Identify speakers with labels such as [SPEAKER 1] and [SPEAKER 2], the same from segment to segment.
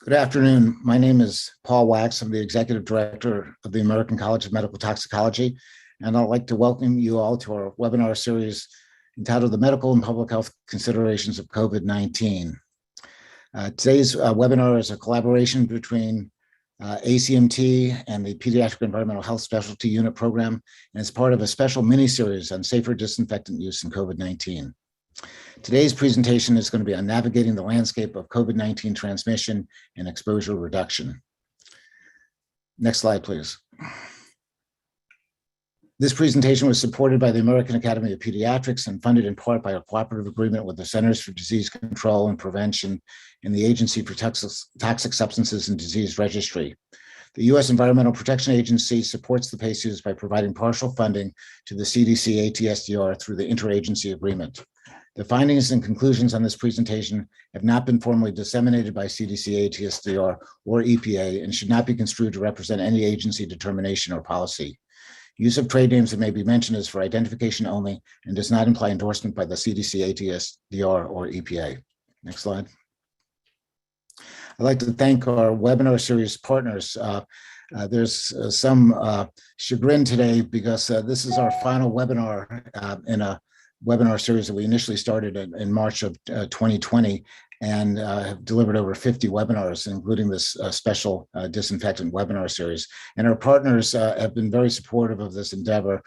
[SPEAKER 1] Good afternoon. My name is Paul Hvac. I'm the Executive Director of the American College of Medical Toxicology, and I'd like to welcome you all to our webinar series entitled The Medical and Public Health Considerations of COVID-19. Today's webinar is a collaboration between ACMT and the Pediatric Environmental Health Specialty Unit Program, and it's part of a special mini-series on safer disinfectant use in COVID-19. Today's presentation is going to be on navigating the landscape of COVID-19 transmission and exposure reduction. Next slide, please. This presentation was supported by the American Academy of Pediatrics and funded in part by a cooperative agreement with the Centers for Disease Control and Prevention and the Agency for Toxic Substances and Disease Registry. The U.S. Environmental Protection Agency supports the PACEUs by providing partial funding to the CDC ATSDR through the interagency agreement. The findings and conclusions on this presentation have not been formally disseminated by CDC, ATSDR, or EPA and should not be construed to represent any agency determination or policy. Use of trade names that may be mentioned is for identification only and does not imply endorsement by the CDC, ATSDR, or EPA. Next slide. I'd like to thank our webinar series partners. There's some chagrin today because this is our final webinar in a webinar series that we initially started in March of 2020 and have delivered over 50 webinars, including this special disinfectant webinar series. And our partners have been very supportive of this endeavor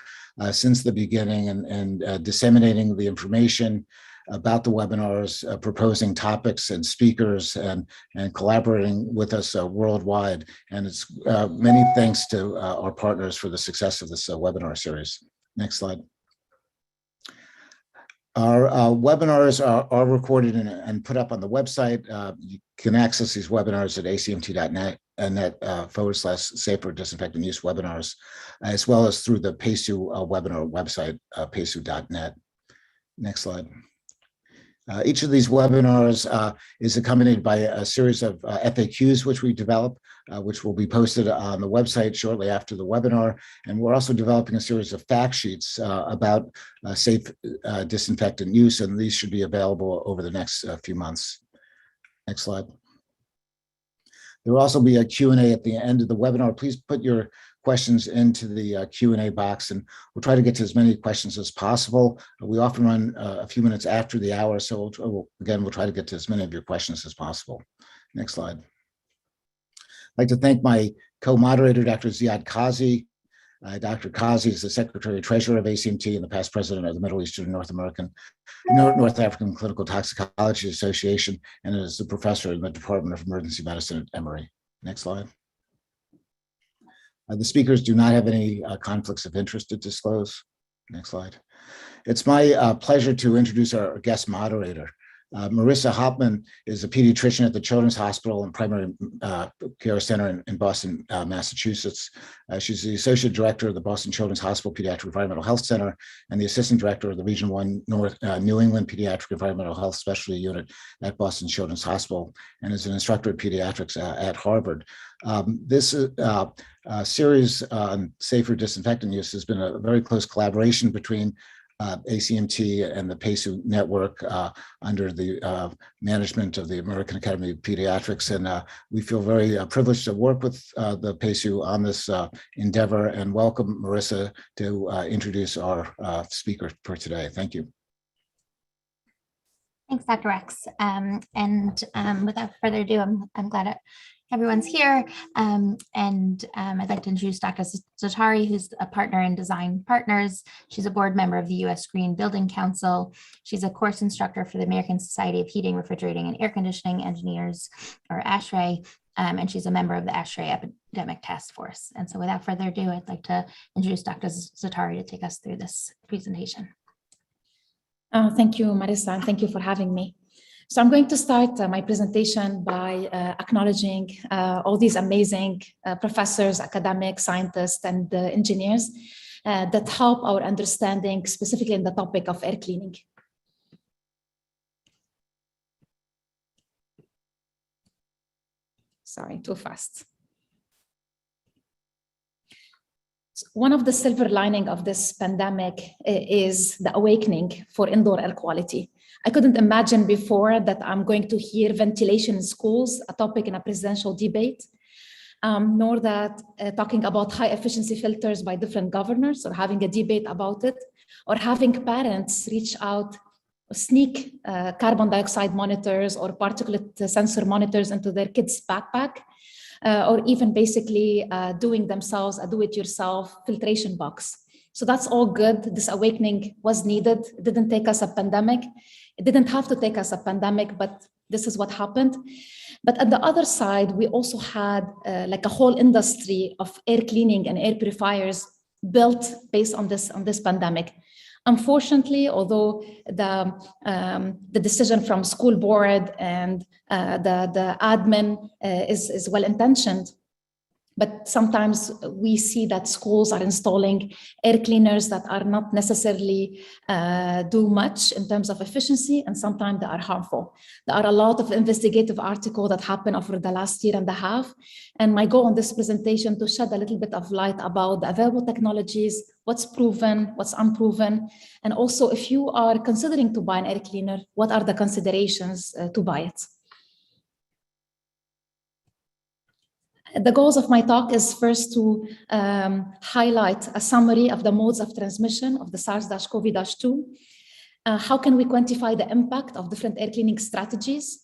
[SPEAKER 1] since the beginning and disseminating the information about the webinars, proposing topics and speakers and collaborating with us worldwide. And it's many thanks to our partners for the success of this webinar series. Next slide. Our webinars are recorded and put up on the website. You can access these webinars at acmt.net and /safer disinfectant use webinars, as well as through the PACEU webinar website, paceeu.net. Next slide. Each of these webinars is accompanied by a series of FAQs which we develop, which will be posted on the website shortly after the webinar. And we're also developing a series of fact sheets about safe disinfectant use, and these should be available over the next few months. Next slide. There will also be a Q&A at the end of the webinar. Please put your questions into the Q&A box, and we'll try to get to as many questions as possible. We often run a few minutes after the hour, so we'll try to get to as many of your questions as possible. Next slide. I'd like to thank my co-moderator, Dr. Ziad Kazi. Dr. Kazi is the Secretary Treasurer of ACMT and the past president of the Middle Eastern and North African Clinical Toxicology Association, and is a professor in the Department of Emergency Medicine at Emory. Next slide. The speakers do not have any conflicts of interest to disclose. Next slide. It's my pleasure to introduce our guest moderator. Marissa Hoffman is a pediatrician at the Children's Hospital and Primary Care Center in Boston, Massachusetts. She's the Associate Director of the Boston Children's Hospital Pediatric Environmental Health Center and the Assistant Director of the Region 1 New England Pediatric Environmental Health Specialty Unit at Boston Children's Hospital, and is an instructor of pediatrics at Harvard. This series on safer disinfectant use has been a very close collaboration between ACMT and the PACEU network under the management of the American Academy of Pediatrics. And we feel very privileged to work with the PACEU on this endeavor, and welcome Marissa to introduce our speaker for today. Thank you.
[SPEAKER 2] Thanks, Dr. Rex. Without further ado, I'm glad everyone's here. I'd like to introduce Dr. Zaatari, who's a partner in Design Partners. She's a board member of the U.S. Green Building Council. She's a course instructor for the American Society of Heating, Refrigerating, and Air Conditioning Engineers, or ASHRAE, and she's a member of the ASHRAE Epidemic Task Force. And so without further ado, I'd like to introduce Dr. Zaatari to take us through this presentation.
[SPEAKER 3] Thank you, Marissa, and thank you for having me. So I'm going to start my presentation by acknowledging all these amazing professors, academics, scientists, and engineers that help our understanding, specifically in the topic of air cleaning. Sorry, too fast. One of the silver lining of this pandemic is the awakening for indoor air quality. I couldn't imagine before that I'm going to hear ventilation in schools, a topic in a presidential debate, nor that talking about high efficiency filters by different governors or having a debate about it, or having parents reach out, sneak carbon dioxide monitors or particulate sensor monitors into their kids' backpack, or even basically doing themselves a do-it-yourself filtration box. So that's all good. This awakening was needed. It didn't take us a pandemic. It didn't have to take us a pandemic, but this is what happened. But at the other side, we also had like a whole industry of air cleaning and air purifiers built based on this pandemic. Unfortunately, although the decision from school board and the admin is well-intentioned, but sometimes we see that schools are installing air cleaners that are not necessarily do much in terms of efficiency, and sometimes they are harmful. There are a lot of investigative articles that happened over the last year and a half. And my goal on this presentation to shed a little bit of light about the available technologies, what's proven, what's unproven, and also if you are considering to buy an air cleaner, what are the considerations to buy it? The goals of my talk is first to highlight a summary of the modes of transmission of the SARS-CoV-2. How can we quantify the impact of different air cleaning strategies?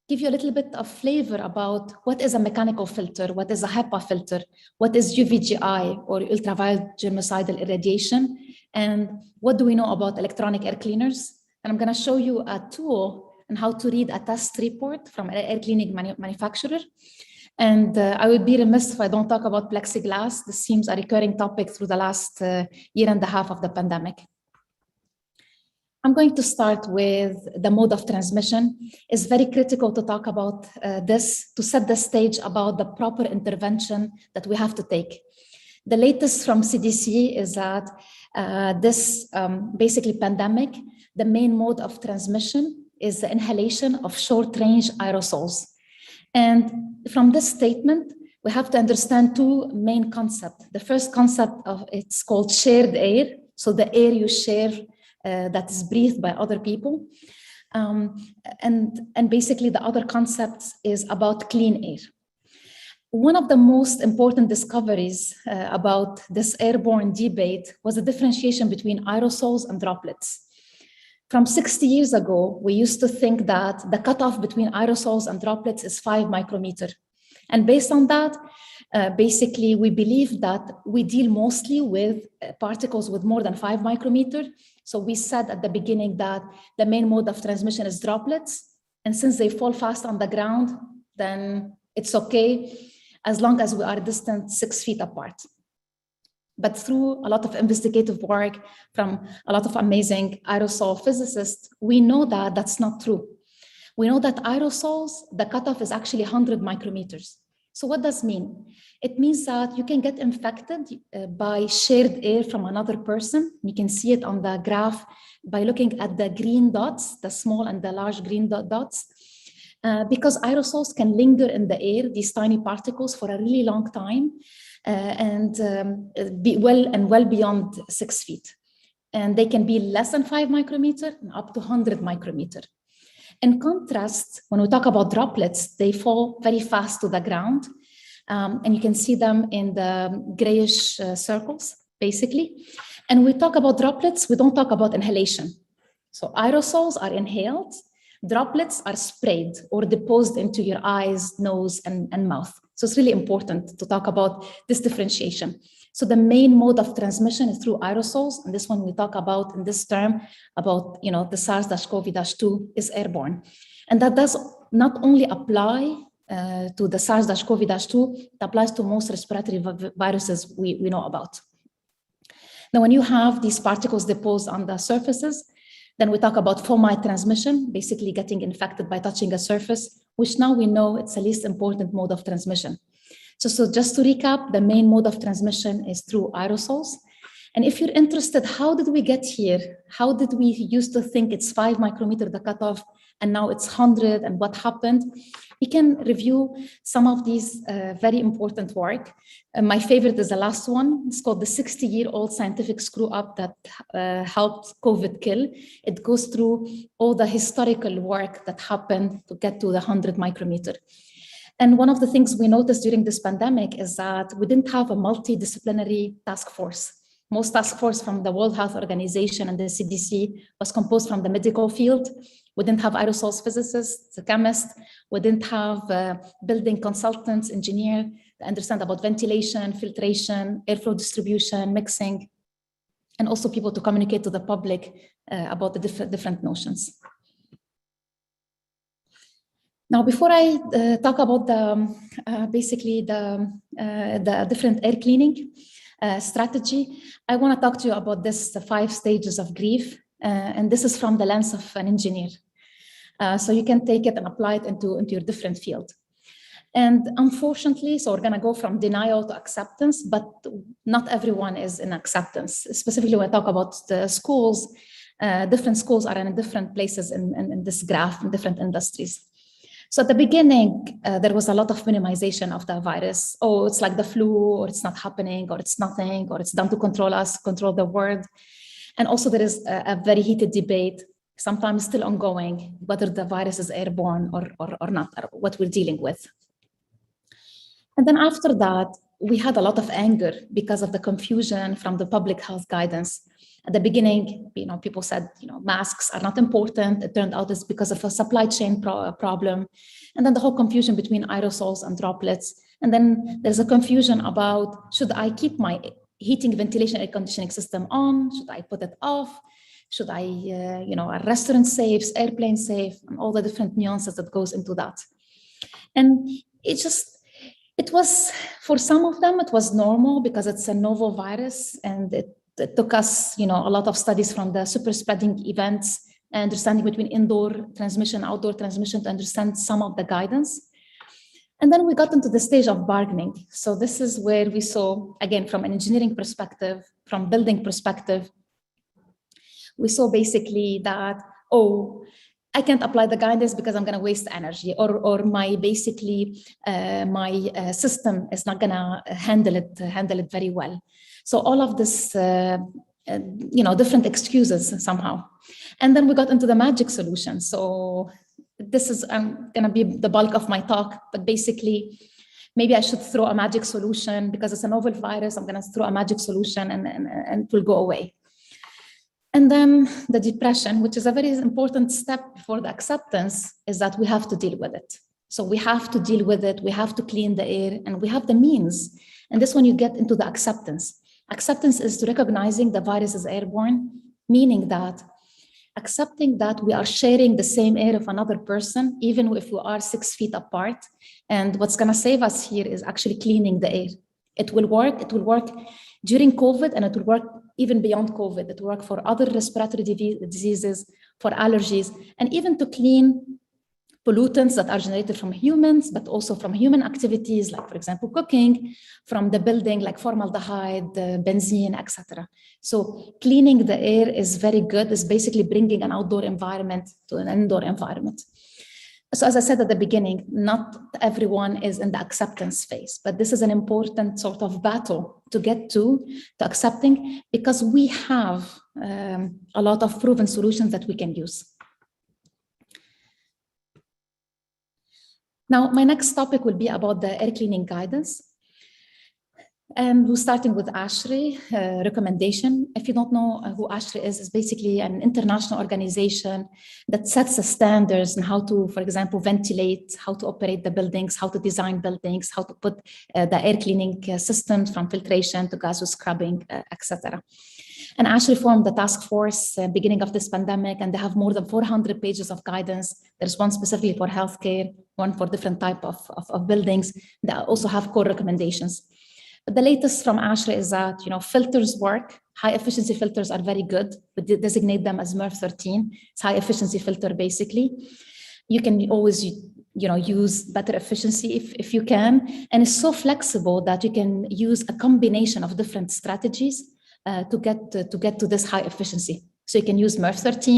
[SPEAKER 3] Give you a little bit of flavor about what is a mechanical filter, what is a Hepa filter, what is UVGI or ultraviolet germicidal irradiation, and what do we know about electronic air cleaners? And I'm going to show you a tool and how to read a test report from an air cleaning manufacturer. And I would be remiss if I don't talk about plexiglass. This seems a recurring topic through the last year and a half of the pandemic. I'm going to start with the mode of transmission. It's very critical to talk about this, to set the stage about the proper intervention that we have to take. The latest from CDC is that this basically pandemic, the main mode of transmission is the inhalation of short-range aerosols. And from this statement, we have to understand two main concepts. The first concept of it's called shared air. So the air you share that is breathed by other people. And basically the other concept is about clean air. One of the most important discoveries about this airborne debate was the differentiation between aerosols and droplets. From 60 years ago, we used to think that the cutoff between aerosols and droplets is 5 micrometers. And based on that, basically, we believe that we deal mostly with particles with more than 5 micrometers. So we said at the beginning that the main mode of transmission is droplets. And since they fall fast on the ground, then it's okay as long as we are distant 6 feet apart. But through a lot of investigative work from a lot of amazing aerosol physicists, we know that that's not true. We know that aerosols, the cutoff is actually 100 micrometers. So what does it mean? It means that you can get infected by shared air from another person. You can see it on the graph by looking at the green dots, the small and the large green dots. Because aerosols can linger in the air, these tiny particles, for a really long time. And be well beyond 6 feet. And they can be less than 5 micrometers and up to 100 micrometers. In contrast, when we talk about droplets, they fall very fast to the ground. And you can see them in the grayish circles, basically. And we talk about droplets, we don't talk about inhalation. So aerosols are inhaled, droplets are sprayed or deposited into your eyes, nose, and mouth. So it's really important to talk about this differentiation. So the main mode of transmission is through aerosols, and this one we talk about in this term about, the SARS-CoV-2 is airborne. And that does not only apply to the SARS-CoV-2, it applies to most respiratory viruses we know about. Now, when you have these particles deposited on the surfaces, then we talk about fomite transmission, basically getting infected by touching a surface, which now we know it's the least important mode of transmission. So just to recap, the main mode of transmission is through aerosols. And if you're interested, how did we get here? How did we used to think it's 5 micrometers the cutoff, and now it's 100, and what happened. We can review some of these very important work. My favorite is the last one. It's called the 60-year-old scientific screw-up that helped COVID kill. It goes through all the historical work that happened to get to the 100 micrometer. And one of the things we noticed during this pandemic is that we didn't have a multidisciplinary task force. Most task force from the World Health Organization and the CDC was composed from the medical field. We didn't have aerosols physicists, the chemists. We didn't have building consultants, engineers that understand about ventilation, filtration, airflow distribution, mixing, and also people to communicate to the public about the different notions. Now, before I talk about basically the different air cleaning strategy, I want to talk to you about this, the 5 stages of grief. And this is from the lens of an engineer. So you can take it and apply it into your different field. And unfortunately, so we're going to go from denial to acceptance, but not everyone is in acceptance. Specifically, when I talk about the schools, different schools are in different places in this graph, in different industries. So at the beginning, there was a lot of minimization of the virus. Oh, it's like the flu, or it's not happening, or it's nothing, or it's done to control us, control the world. And also there is a very heated debate, sometimes still ongoing, whether the virus is airborne or not, or what we're dealing with. And then after that, we had a lot of anger because of the confusion from the public health guidance. At the beginning, people said, masks are not important. It turned out it's because of a supply chain problem. And then the whole confusion between aerosols and droplets. And then there's a confusion about, should I keep my heating, ventilation, air conditioning system on? Should I put it off? Should I, are restaurant safe, airplane safe, and all the different nuances that goes into that. And it was, for some of them, it was normal because it's a novel virus, and it took us, a lot of studies from the super spreading events, understanding between indoor transmission, outdoor transmission to understand some of the guidance. And then we got into the stage of bargaining. So this is where we saw, again, from an engineering perspective, from building perspective, we saw basically that, oh, I can't apply the guidance because I'm going to waste energy, or my system is not going to handle it very well. So all of this, different excuses somehow. And then we got into the magic solution. So this is going to be the bulk of my talk, but basically, maybe I should throw a magic solution because it's a novel virus. I'm going to throw a magic solution and it will go away. And then the depression, which is a very important step before the acceptance, is that we have to deal with it. So we have to deal with it. We have to clean the air, and we have the means. And this one you get into the acceptance. Acceptance is recognizing the virus is airborne, meaning that accepting that we are sharing the same air of another person, even if we are 6 feet apart. And what's going to save us here is actually cleaning the air. It will work. It will work during COVID, and it will work even beyond COVID. It will work for other respiratory diseases, for allergies, and even to clean pollutants that are generated from humans, but also from human activities, like, for example, cooking, from the building, like formaldehyde, benzene, etc. So cleaning the air is very good. It's basically bringing an outdoor environment to an indoor environment. So as I said at the beginning, not everyone is in the acceptance phase, but this is an important sort of battle to get to accepting, because we have a lot of proven solutions that we can use. Now, my next topic will be about the air cleaning guidance. And we're starting with ASHRAE recommendation. If you don't know who ASHRAE is, it's basically an international organization that sets the standards on how to, for example, ventilate, how to operate the buildings, how to design buildings, how to put the air cleaning systems from filtration to gaseous scrubbing, etc. And ASHRAE formed the task force beginning of this pandemic, and they have more than 400 pages of guidance. There's one specifically for healthcare, one for different type of buildings. They also have core recommendations. But the latest from ASHRAE is that, filters work. High efficiency filters are very good. We designate them as MERV 13. It's high efficiency filter, basically. You can always, use better efficiency if you can. And it's so flexible that you can use a combination of different strategies to get to this high efficiency. So you can use MERV13,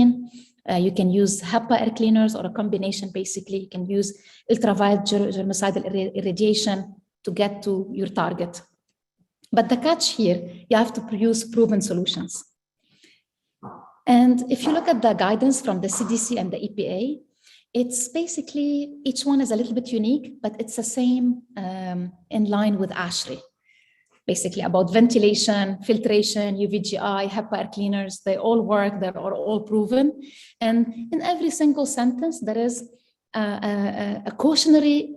[SPEAKER 3] you can use HEPA air cleaners or a combination, basically. You can use ultraviolet germicidal irradiation to get to your target. But the catch here, you have to produce proven solutions. And if you look at the guidance from the CDC and the EPA, it's basically, each one is a little bit unique, but it's the same in line with ASHRAE. Basically about ventilation, filtration, UVGI, HEPA air cleaners, they all work, they're all proven. And in every single sentence, there is a cautionary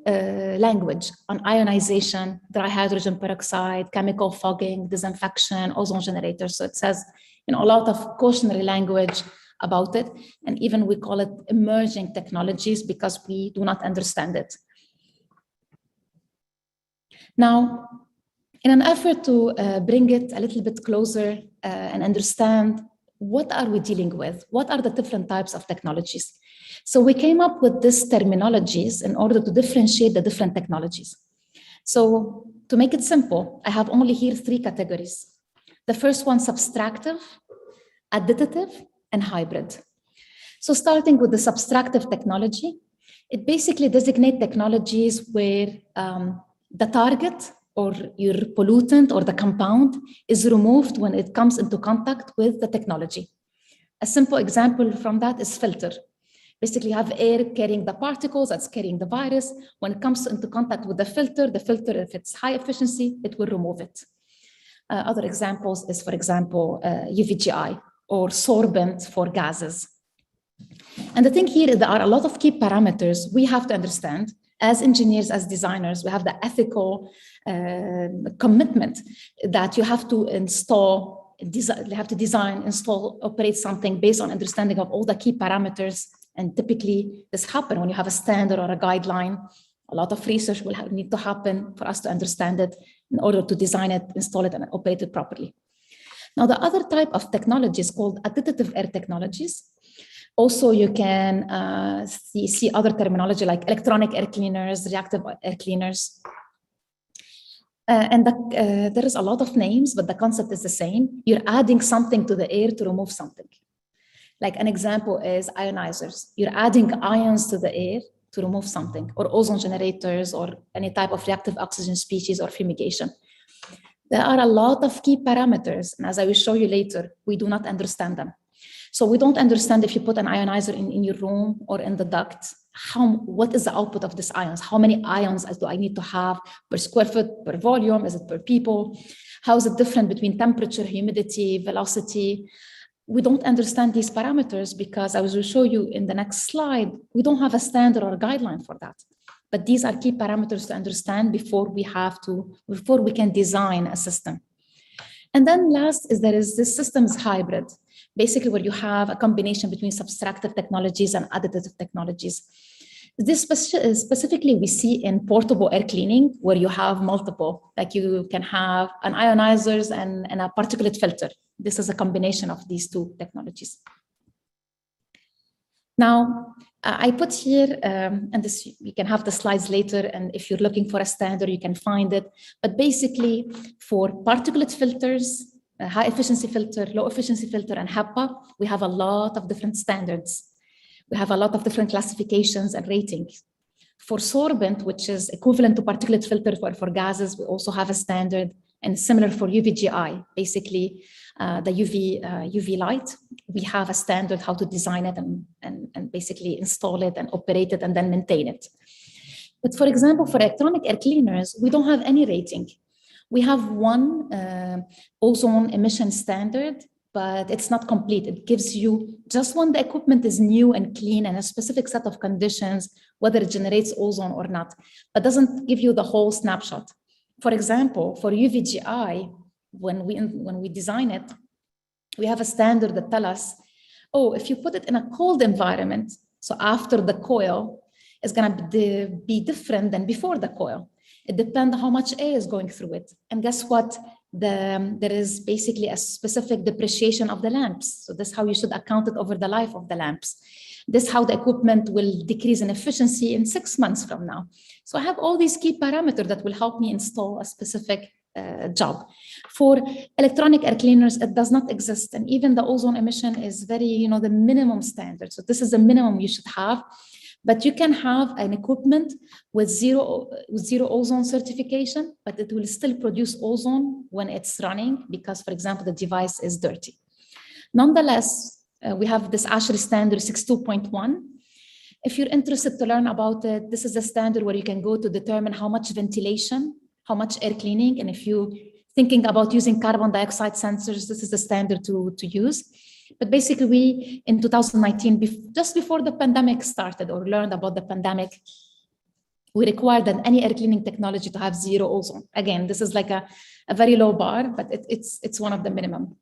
[SPEAKER 3] language on ionization, dry hydrogen peroxide, chemical fogging, disinfection, ozone generators. So it says, a lot of cautionary language about it. And even we call it emerging technologies because we do not understand it. Now, in an effort to bring it a little bit closer and understand what are we dealing with, what are the different types of technologies. So we came up with these terminologies in order to differentiate the different technologies. So to make it simple, I have only here 3 categories. The first one, subtractive, additive, and hybrid. So starting with the subtractive technology, it basically designates technologies where the target or your pollutant or the compound is removed when it comes into contact with the technology. A simple example from that is filter. Basically, you have air carrying the particles that's carrying the virus. When it comes into contact with the filter, if it's high efficiency, it will remove it. Other examples is, for example, UVGI or sorbent for gases. And the thing here is there are a lot of key parameters we have to understand. As engineers, as designers, we have the ethical commitment that you have to design, install, operate something based on understanding of all the key parameters. And typically this happens when you have a standard or a guideline. A lot of research will need to happen for us to understand it in order to design it, install it, and operate it properly. Now, the other type of technology is called Additive Air Technologies. Also, you can see other terminology like electronic air cleaners, reactive air cleaners. There is a lot of names, but the concept is the same. You're adding something to the air to remove something. Like an example is ionizers. You're adding ions to the air to remove something, or ozone generators, or any type of reactive oxygen species or fumigation. There are a lot of key parameters, and as I will show you later, we do not understand them. So we don't understand if you put an ionizer in your room or in the duct, what is the output of these ions? How many ions do I need to have per square foot, per volume? Is it per people? How is it different between temperature, humidity, velocity? We don't understand these parameters because, as I will show you in the next slide, we don't have a standard or a guideline for that. But these are key parameters to understand before we can design a system. And then last is this system is hybrid, basically where you have a combination between subtractive technologies and additive technologies. This specifically we see in portable air cleaning, where you have multiple, like you can have an ionizers and a particulate filter. This is a combination of these 2 technologies. Now, I put here, and this you can have the slides later, and if you're looking for a standard, you can find it. But basically, for particulate filters, high efficiency filter, low efficiency filter, and HEPA, we have a lot of different standards. We have a lot of different classifications and ratings. For sorbent, which is equivalent to particulate filter for gases, we also have a standard, and similar for UVGI, basically the UV light. We have a standard how to design it and basically install it and operate it and then maintain it. But for example, for electronic air cleaners, we don't have any rating. We have one ozone emission standard, but it's not complete. It gives you just when the equipment is new and clean and a specific set of conditions, whether it generates ozone or not, but doesn't give you the whole snapshot. For example, for UVGI, when we design it, we have a standard that tells us, oh, if you put it in a cold environment, so after the coil, it's going to be different than before the coil. It depends on how much air is going through it. And guess what? There is basically a specific depreciation of the lamps. So this is how you should account it over the life of the lamps. This is how the equipment will decrease in efficiency in 6 months from now. So I have all these key parameters that will help me install a specific job. For electronic air cleaners, it does not exist. And even the ozone emission is very, the minimum standard. So this is the minimum you should have. But you can have an equipment with zero ozone certification, but it will still produce ozone when it's running because, for example, the device is dirty. Nonetheless, we have this Usher Standard 62.1. If you're interested to learn about it, this is a standard where you can go to determine how much ventilation, how much air cleaning, and if you're thinking about using carbon dioxide sensors, this is the standard to use. But basically, we, in 2019, just before the pandemic started or learned about the pandemic, we required that any air cleaning technology to have zero ozone. Again, this is like a very low bar, but it's one of the minimum.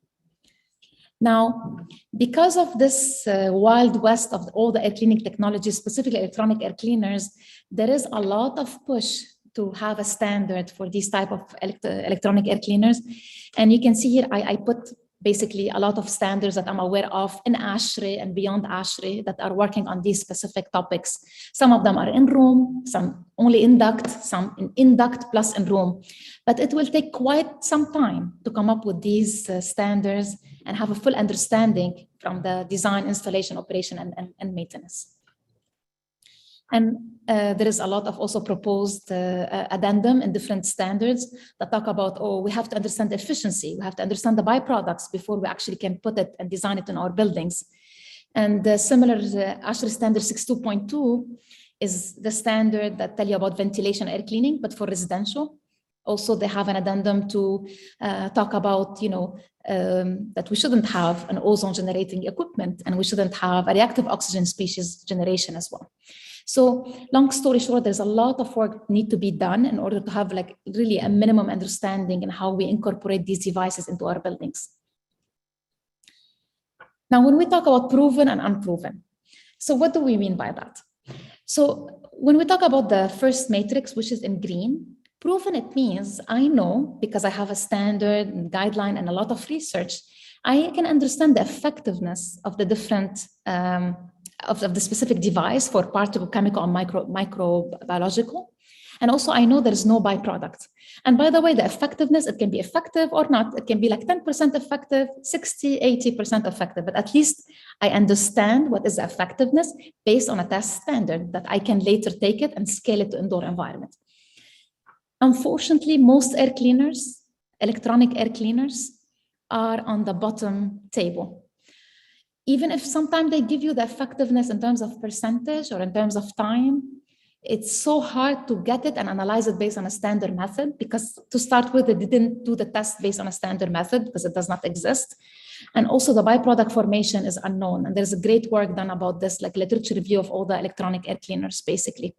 [SPEAKER 3] Now, because of this wild west of all the air cleaning technologies, specifically electronic air cleaners, there is a lot of push to have a standard for these type of electronic air cleaners. And you can see here, I put basically a lot of standards that I'm aware of in ASHRAE and beyond ASHRAE that are working on these specific topics. Some of them are in room, some only in duct, some in duct plus in room. But it will take quite some time to come up with these standards and have a full understanding from the design, installation, operation, and maintenance. And there is a lot of also proposed addendum in different standards that talk about, we have to understand the efficiency, we have to understand the byproducts before we actually can put it and design it in our buildings. And the similar Usher Standard 62.2 is the standard that tell you about ventilation air cleaning, but for residential. Also, they have an addendum to talk about, that we shouldn't have an ozone generating equipment and we shouldn't have a reactive oxygen species generation as well. So long story short, there's a lot of work need to be done in order to have like really a minimum understanding in how we incorporate these devices into our buildings. Now, when we talk about proven and unproven, so what do we mean by that? So when we talk about the first matrix, which is in green, proven, it means I know because I have a standard and guideline and a lot of research, I can understand the effectiveness of the different of the specific device for particle, chemical, and microbiological. And also I know there is no byproduct. And by the way, the effectiveness, it can be effective or not. It can be like 10% effective, 60, 80% effective, but at least I understand what is the effectiveness based on a test standard that I can later take it and scale it to indoor environment. Unfortunately, most air cleaners, electronic air cleaners, are on the bottom table. Even if sometimes they give you the effectiveness in terms of percentage or in terms of time, it's so hard to get it and analyze it based on a standard method, because to start with, they didn't do the test based on a standard method because it does not exist. And also the byproduct formation is unknown. And there's a great work done about this, like literature review of all the electronic air cleaners, basically.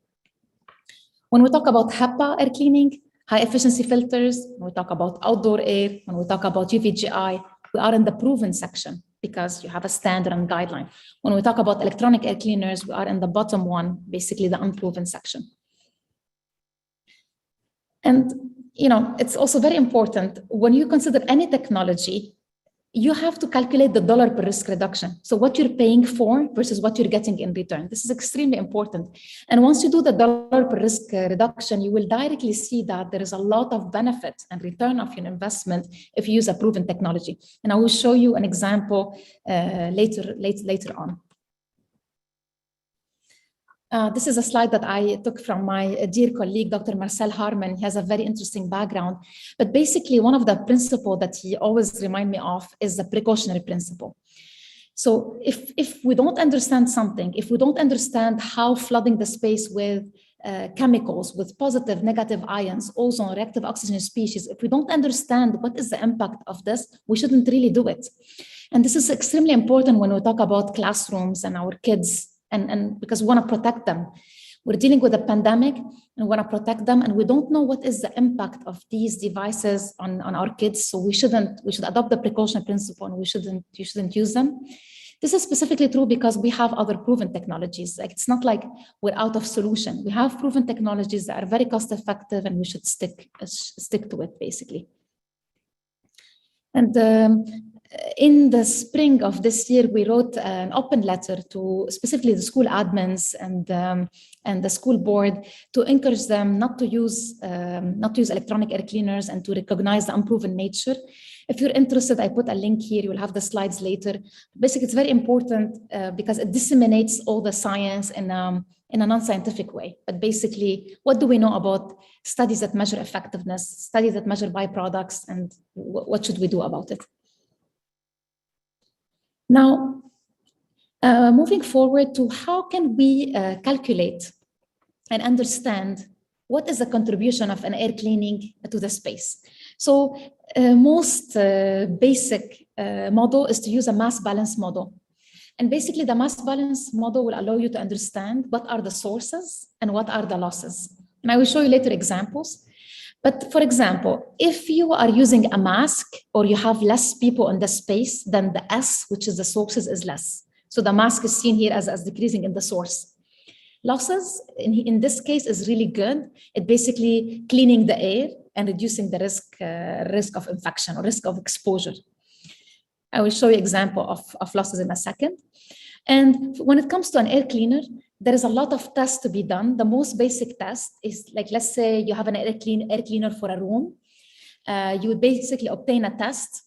[SPEAKER 3] When we talk about HEPA air cleaning, high efficiency filters, when we talk about outdoor air, when we talk about UVGI, we are in the proven section, because you have a standard and guideline. When we talk about electronic air cleaners, we are in the bottom one, basically the unproven section. And it's also very important when you consider any technology, you have to calculate the dollar per risk reduction. So what you're paying for versus what you're getting in return. This is extremely important. And once you do the dollar per risk reduction, you will directly see that there is a lot of benefit and return of your investment if you use a proven technology. And I will show you an example later on. This is a slide that I took from my dear colleague, Dr. Marcel Harman. He has a very interesting background. But basically, one of the principles that he always reminds me of is the precautionary principle. So if we don't understand something, if we don't understand how flooding the space with chemicals, with positive, negative ions, ozone, reactive oxygen species, if we don't understand what is the impact of this, we shouldn't really do it. And this is extremely important when we talk about classrooms and our kids, and because we want to protect them. We're dealing with a pandemic and we want to protect them, and we don't know what is the impact of these devices on our kids. So we should adopt the precaution principle, and you shouldn't use them. This is specifically true because we have other proven technologies. Like, it's not like we're out of solution. We have proven technologies that are very cost effective, and we should stick to it, basically. And in the spring of this year, we wrote an open letter to specifically the school admins and the school board to encourage them not to use electronic air cleaners and to recognize the unproven nature. If you're interested, I put a link here. You'll have the slides later. Basically, it's very important because it disseminates all the science in a non-scientific way. But basically, what do we know about studies that measure effectiveness, studies that measure byproducts, and what should we do about it? Now, moving forward to how can we calculate and understand what is the contribution of an air cleaning to the space. So most basic model is to use a mass balance model. And basically the mass balance model will allow you to understand what are the sources and what are the losses. And I will show you later examples. But for example, if you are using a mask or you have less people in the space, then the S, which is the sources, is less. So the mask is seen here as decreasing in the source. Losses, in this case, is really good. It basically cleaning the air and reducing the risk of infection or risk of exposure. I will show you an example of losses in a second. And when it comes to an air cleaner, there is a lot of tests to be done. The most basic test is like, let's say you have an air cleaner for a room. You would basically obtain a test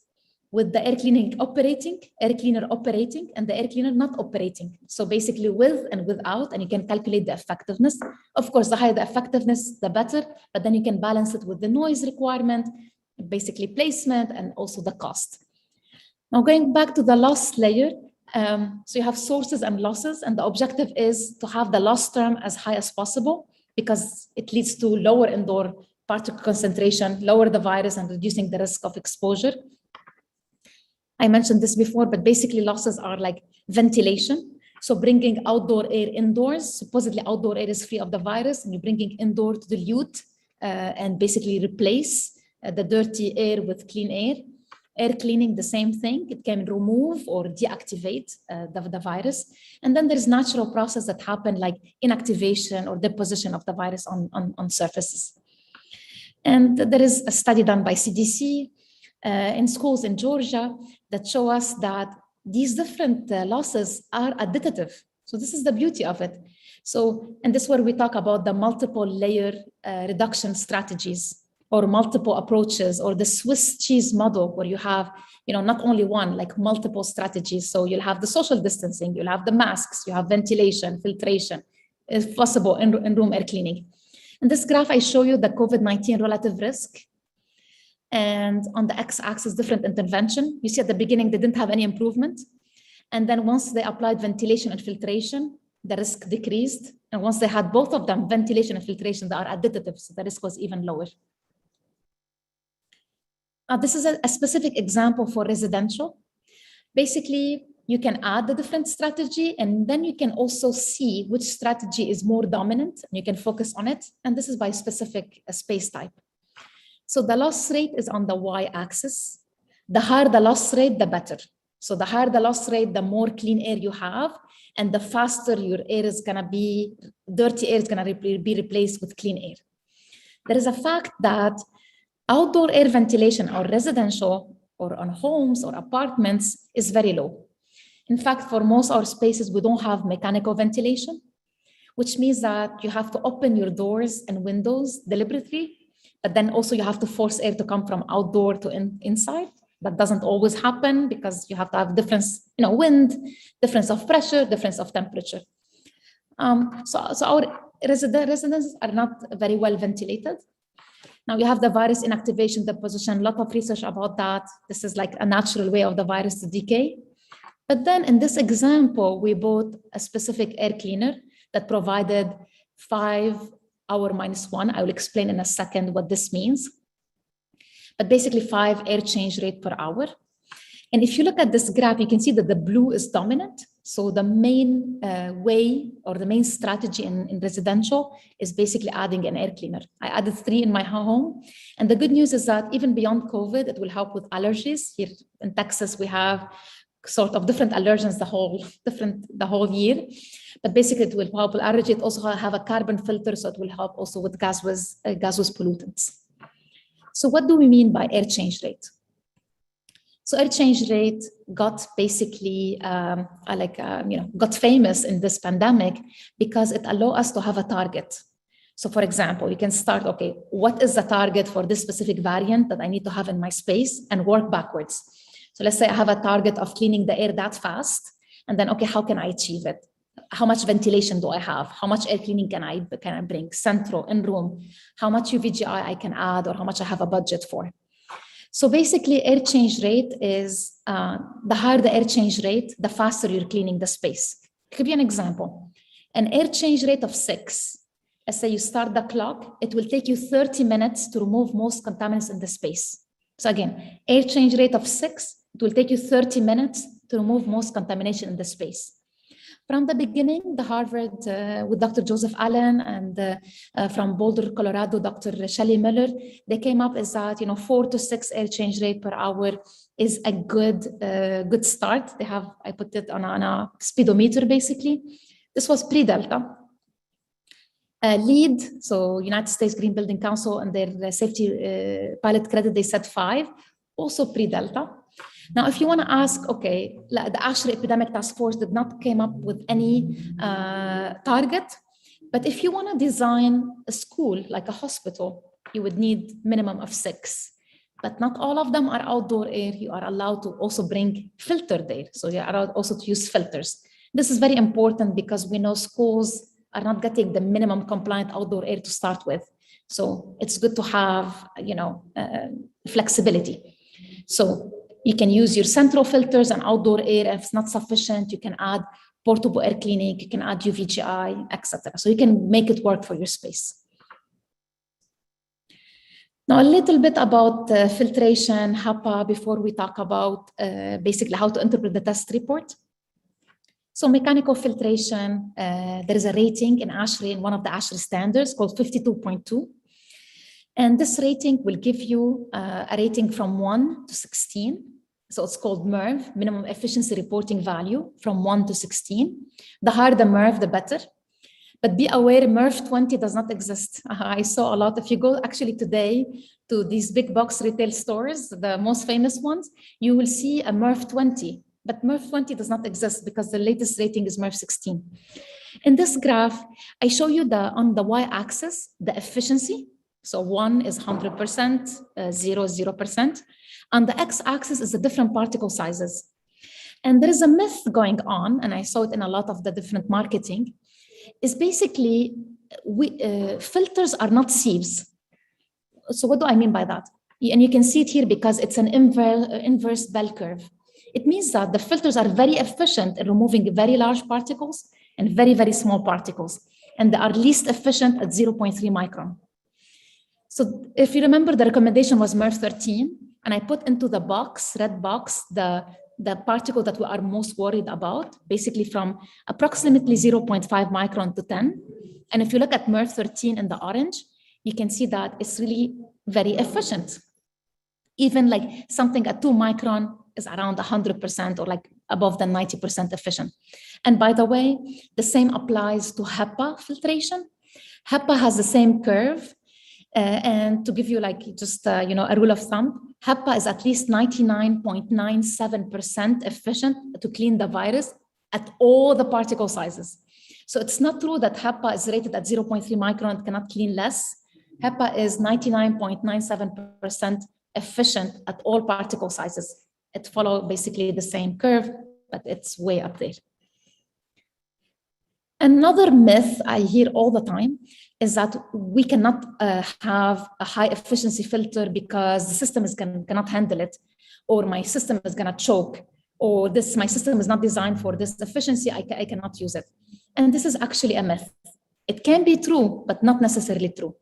[SPEAKER 3] with the air cleaner operating, and the air cleaner not operating. So basically with and without, and you can calculate the effectiveness. Of course, the higher the effectiveness, the better, but then you can balance it with the noise requirement, basically placement, and also the cost. Now going back to the loss layer, so you have sources and losses, and the objective is to have the loss term as high as possible because it leads to lower indoor particle concentration, lower the virus, and reducing the risk of exposure. I mentioned this before, but basically losses are like ventilation. So bringing outdoor air indoors, supposedly outdoor air is free of the virus, and you're bringing indoor to dilute and basically replace the dirty air with clean air. Air cleaning, the same thing. It can remove or deactivate the virus. And then there's natural processes that happen like inactivation or deposition of the virus on surfaces. And there is a study done by CDC in schools in Georgia that show us that these different losses are additive. So this is the beauty of it. So, and this is where we talk about the multiple layer reduction strategies or multiple approaches, or the Swiss cheese model where you have, not only one, like multiple strategies. So you'll have the social distancing, you'll have the masks, you have ventilation, filtration, if possible, in-room air cleaning. In this graph, I show you the COVID-19 relative risk. And on the x-axis, different intervention. You see at the beginning, they didn't have any improvement. And then once they applied ventilation and filtration, the risk decreased. And once they had both of them, ventilation and filtration, they are additive, so the risk was even lower. This is a specific example for residential. Basically, you can add the different strategy, and then you can also see which strategy is more dominant, and you can focus on it. And this is by specific space type. So the loss rate is on the y-axis. The higher the loss rate, the better. So the higher the loss rate, the more clean air you have, and the faster your air is gonna be, dirty air is gonna be replaced with clean air. There is a fact that outdoor air ventilation or residential or on homes or apartments is very low. In fact, for most of our spaces, we don't have mechanical ventilation, which means that you have to open your doors and windows deliberately, but then also you have to force air to come from outdoor to inside. That doesn't always happen because you have to have difference, wind, difference of pressure, difference of temperature. So our residences are not very well ventilated. Now you have the virus inactivation, deposition, a lot of research about that. This is like a natural way of the virus to decay. But then in this example, we bought a specific air cleaner that provided 5-hour-1. I will explain in a second what this means. But basically 5 air change rate per hour. And if you look at this graph, you can see that the blue is dominant. So the main way or the main strategy in residential is basically adding an air cleaner. I added 3 in my home. And the good news is that even beyond COVID, it will help with allergies. Here in Texas, we have sort of different allergens the whole year. But basically it will help with allergy. It also have a carbon filter, so it will help also with gaseous pollutants. So what do we mean by air change rate? So air change rate got basically got famous in this pandemic because it allowed us to have a target. So for example, you can start, okay, what is the target for this specific variant that I need to have in my space, and work backwards. So let's say I have a target of cleaning the air that fast, and then, okay, how can I achieve it? How much ventilation do I have? How much air cleaning can I bring? Central, in room, how much Uvgi I can add, or how much I have a budget for. So basically, air change rate is the higher the air change rate, the faster you're cleaning the space. I'll give you an example. An air change rate of 6, let's say you start the clock, it will take you 30 minutes to remove most contaminants in the space. So again, air change rate of 6, it will take you 30 minutes to remove most contamination in the space. From the beginning, the Harvard with Dr. Joseph Allen and from Boulder, Colorado, Dr. Shelley Miller, they came up as that 4 to 6 air change rate per hour is a good start. I put it on a speedometer basically. This was pre-Delta. LEED, so United States Green Building Council, and their safety pilot credit, they said 5, also pre-Delta. Now, if you want to ask, okay, the ASHRAE Epidemic Task Force did not came up with any target, but if you want to design a school, like a hospital, you would need minimum of 6. But not all of them are outdoor air. You are allowed to also bring filtered air. So you are allowed also to use filters. This is very important because we know schools are not getting the minimum compliant outdoor air to start with. So it's good to have, flexibility. So you can use your central filters and outdoor air. If it's not sufficient, you can add portable air cleaning, you can add Uvgi, etc. So you can make it work for your space. Now, a little bit about filtration, Hepa, before we talk about basically how to interpret the test report. So mechanical filtration, there is a rating in ASHRAE, in one of the ASHRAE standards called 52.2. And this rating will give you a rating from 1 to 16. So it's called MERV, Minimum Efficiency Reporting Value, from 1 to 16. The higher the MERV, the better. But be aware, MERV 20 does not exist. I saw a lot. If you go actually today to these big box retail stores, the most famous ones, you will see a MERV 20. But MERV 20 does not exist because the latest rating is MERV 16. In this graph, I show you on the y-axis, the efficiency. So 1 is 100%, 0 is 0%. On the x-axis is the different particle sizes. And there is a myth going on, and I saw it in a lot of the different marketing, is basically filters are not sieves. So what do I mean by that? And you can see it here because it's an inverse bell curve. It means that the filters are very efficient in removing very large particles and very, very small particles. And they are least efficient at 0.3 micron. So if you remember, the recommendation was MERV 13, and I put into the box, red box, the particle that we are most worried about, basically from approximately 0.5 micron to 10. And if you look at MERV 13 in the orange, you can see that it's really very efficient. Even like something at 2 micron is around 100% or like above the 90% efficient. And by the way, the same applies to Hepa filtration. Hepa has the same curve. And to give you like just a rule of thumb, Hepa is at least 99.97% efficient to clean the virus at all the particle sizes. So it's not true that Hepa is rated at 0.3 micron and cannot clean less. Hepa is 99.97% efficient at all particle sizes. It follows basically the same curve, but it's way up there. Another myth I hear all the time is that we cannot have a high efficiency filter because the system cannot handle it, or my system is gonna choke, or my system is not designed for this efficiency, I cannot use it. And this is actually a myth. It can be true, but not necessarily true.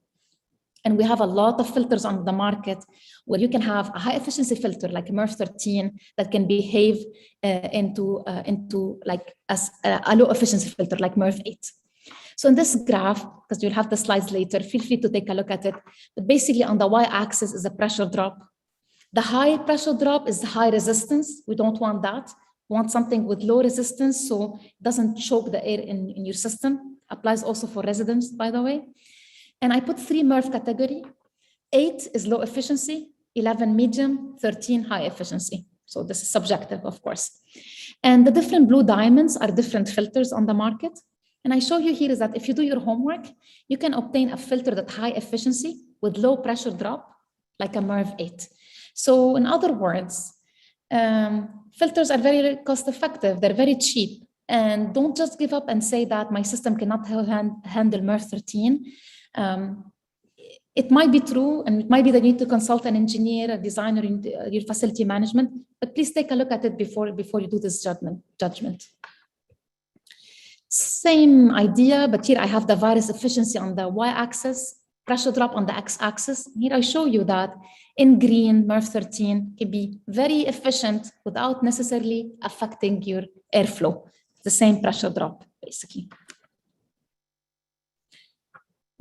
[SPEAKER 3] And we have a lot of filters on the market where you can have a high efficiency filter like MERV 13 that can behave into like as a low efficiency filter like MERV 8. So in this graph, because you'll have the slides later, feel free to take a look at it. But basically on the y-axis is a pressure drop. The high pressure drop is high resistance. We don't want that. We want something with low resistance so it doesn't choke the air in your system. Applies also for residents, by the way. And I put 3 MERV category. 8 is low efficiency, 11 medium, 13 high efficiency. So this is subjective, of course. And the different blue diamonds are different filters on the market. And I show you here is that if you do your homework, you can obtain a filter that's high efficiency with low pressure drop, like a MERV 8. So in other words, filters are very cost effective. They're very cheap. And don't just give up and say that my system cannot handle MERV 13. It might be true, and it might be that you need to consult an engineer, a designer in your facility management, but please take a look at it before you do this judgment. Same idea, but here I have the virus efficiency on the y-axis, pressure drop on the x-axis. Here I show you that in green, MERV 13 can be very efficient without necessarily affecting your airflow. The same pressure drop, basically.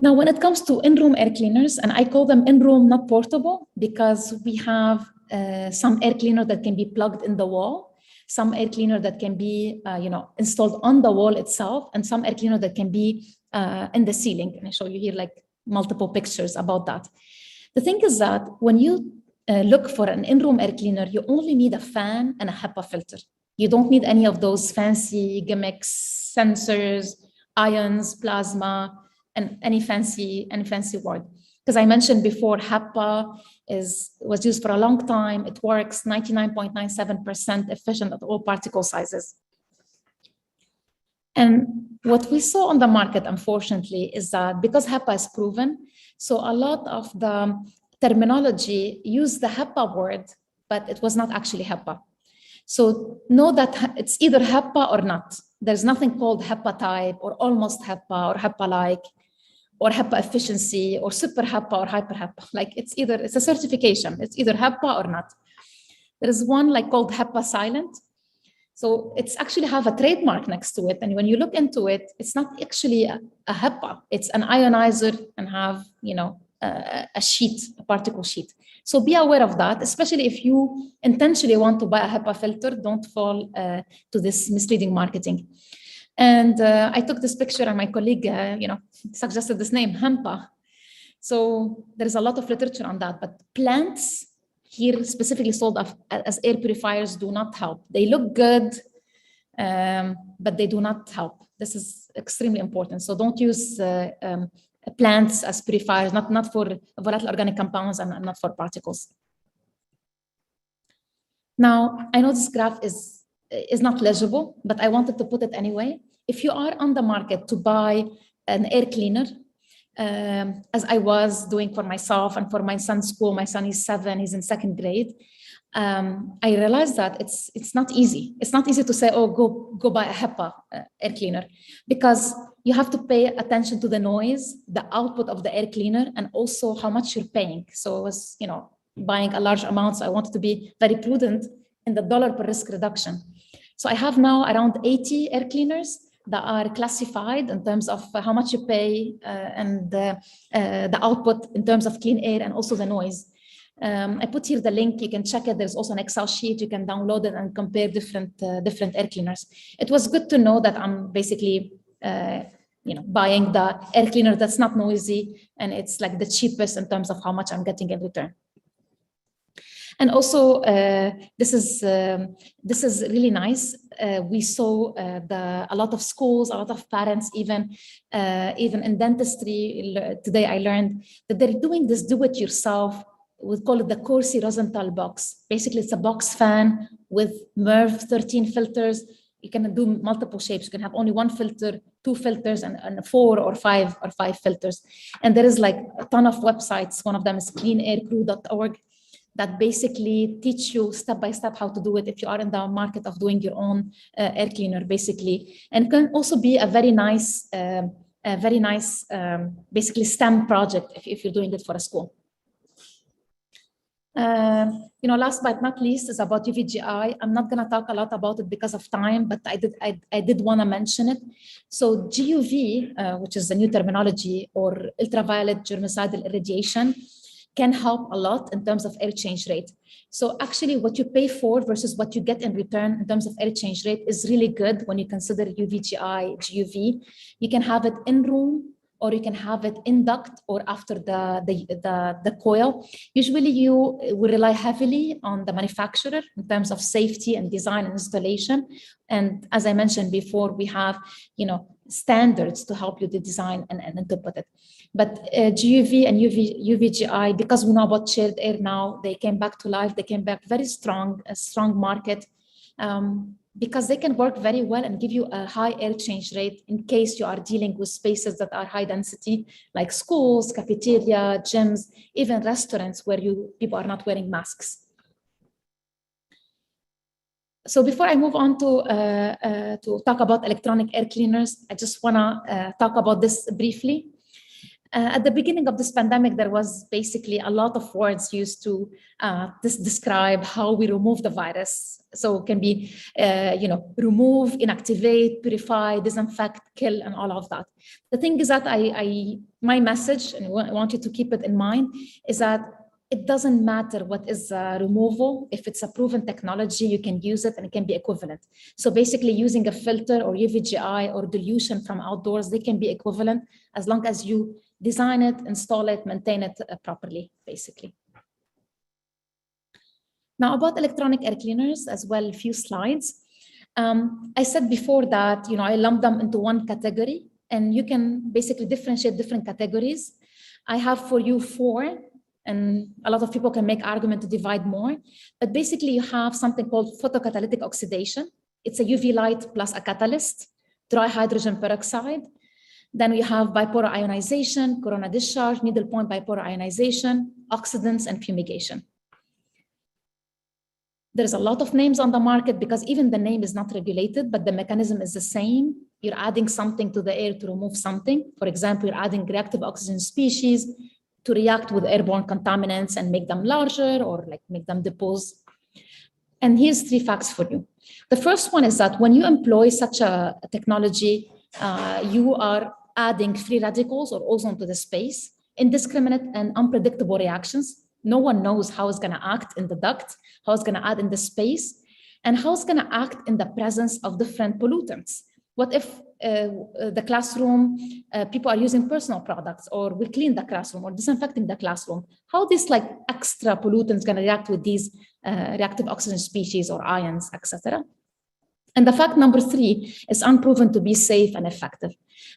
[SPEAKER 3] Now, when it comes to in-room air cleaners, and I call them in-room, not portable, because we have some air cleaner that can be plugged in the wall, some air cleaner that can be installed on the wall itself, and some air cleaner that can be in the ceiling. And I show you here like multiple pictures about that. The thing is that when you look for an in-room air cleaner, you only need a fan and a HEPA filter. You don't need any of those fancy gimmicks, sensors, ions, plasma, and any fancy word. Because I mentioned before, HEPA was used for a long time. It works 99.97% efficient at all particle sizes. And what we saw on the market, unfortunately, is that because HEPA is proven, so a lot of the terminology used the HEPA word, but it was not actually HEPA. So know that it's either HEPA or not. There's nothing called HEPA type or almost HEPA or HEPA-like or HEPA efficiency or super HEPA or hyper HEPA. Like it's a certification. It's either HEPA or not. There is one like called HEPA silent. So it's actually have a trademark next to it. And when you look into it, it's not actually a HEPA. It's an ionizer and have, a sheet, a particle sheet. So be aware of that, especially if you intentionally want to buy a HEPA filter, don't fall to this misleading marketing. And I took this picture and my colleague, suggested this name, HEPA. So there's a lot of literature on that, but plants here specifically sold as air purifiers do not help. They look good, but they do not help. This is extremely important. So don't use plants as purifiers, not for volatile organic compounds and not for particles. Now, I know this graph is not legible, but I wanted to put it anyway. If you are on the market to buy an air cleaner, as I was doing for myself and for my son's school, my son is 7, he's in 2nd grade. I realized that it's not easy. It's not easy to say, oh, go buy a HEPA air cleaner, because you have to pay attention to the noise, the output of the air cleaner, and also how much you're paying. So I was, buying a large amount. So I wanted to be very prudent in the dollar per risk reduction. So I have now around 80 air cleaners that are classified in terms of how much you pay and the output in terms of clean air and also the noise. I put here the link, you can check it. There's also an Excel sheet, you can download it and compare different air cleaners. It was good to know that I'm basically buying the air cleaner that's not noisy, and it's like the cheapest in terms of how much I'm getting in return. And also, this is really nice. We saw a lot of schools, a lot of parents, even in dentistry. Today, I learned that they're doing this do-it-yourself. We call it the Corsi Rosenthal box. Basically, it's a box fan with MERV 13 filters. You can do multiple shapes. You can have only 1 filter, 2 filters, and 4 or 5 filters. And there is like a ton of websites. One of them is cleanaircrew.org. that basically teach you step by step how to do it if you are in the market of doing your own air cleaner, basically. And can also be a very nice, basically STEM project if you're doing it for a school. Last but not least is about UVGI. I'm not going to talk a lot about it because of time, but I did want to mention it. So GUV, which is the new terminology, or ultraviolet germicidal irradiation, can help a lot in terms of air change rate. So actually what you pay for versus what you get in return in terms of air change rate is really good when you consider UVGI, GUV. You can have it in room or you can have it in duct or after the coil. Usually you will rely heavily on the manufacturer in terms of safety and design and installation. And as I mentioned before, we have, standards to help you to design and to put it. But GUV and UVGI, because we know about shared air now, they came back to life. They came back very strong, a strong market, because they can work very well and give you a high air change rate in case you are dealing with spaces that are high density, like schools, cafeteria, gyms, even restaurants where people are not wearing masks. So before I move on to talk about electronic air cleaners, I just wanna talk about this briefly. At the beginning of this pandemic, there was basically a lot of words used to describe how we remove the virus. So it can be, remove, inactivate, purify, disinfect, kill, and all of that. The thing is that my message, and I want you to keep it in mind, is that it doesn't matter what is removal. If it's a proven technology, you can use it and it can be equivalent. So basically using a filter or UVGI or dilution from outdoors, they can be equivalent as long as you design it, install it, maintain it properly, basically. Now about electronic air cleaners as well, a few slides. I said before that, I lumped them into one category, and you can basically differentiate different categories. I have for you 4, and a lot of people can make argument to divide more, but basically you have something called photocatalytic oxidation. It's a UV light plus a catalyst, dry hydrogen peroxide. Then we have bipolar ionization, corona discharge, needle point bipolar ionization, oxidants, and fumigation. There's a lot of names on the market because even the name is not regulated, but the mechanism is the same. You're adding something to the air to remove something. For example, you're adding reactive oxygen species to react with airborne contaminants and make them larger or make them depose. And here's 3 facts for you. The first one is that when you employ such a technology, you are adding free radicals or ozone to the space, indiscriminate and unpredictable reactions. No one knows how it's going to act in the duct, how it's going to add in the space, and how it's going to act in the presence of different pollutants. What if the classroom, people are using personal products, or we clean the classroom or disinfecting the classroom? How this extra pollutants going to react with these reactive oxygen species or ions, etc.? And the fact number 3 is unproven to be safe and effective.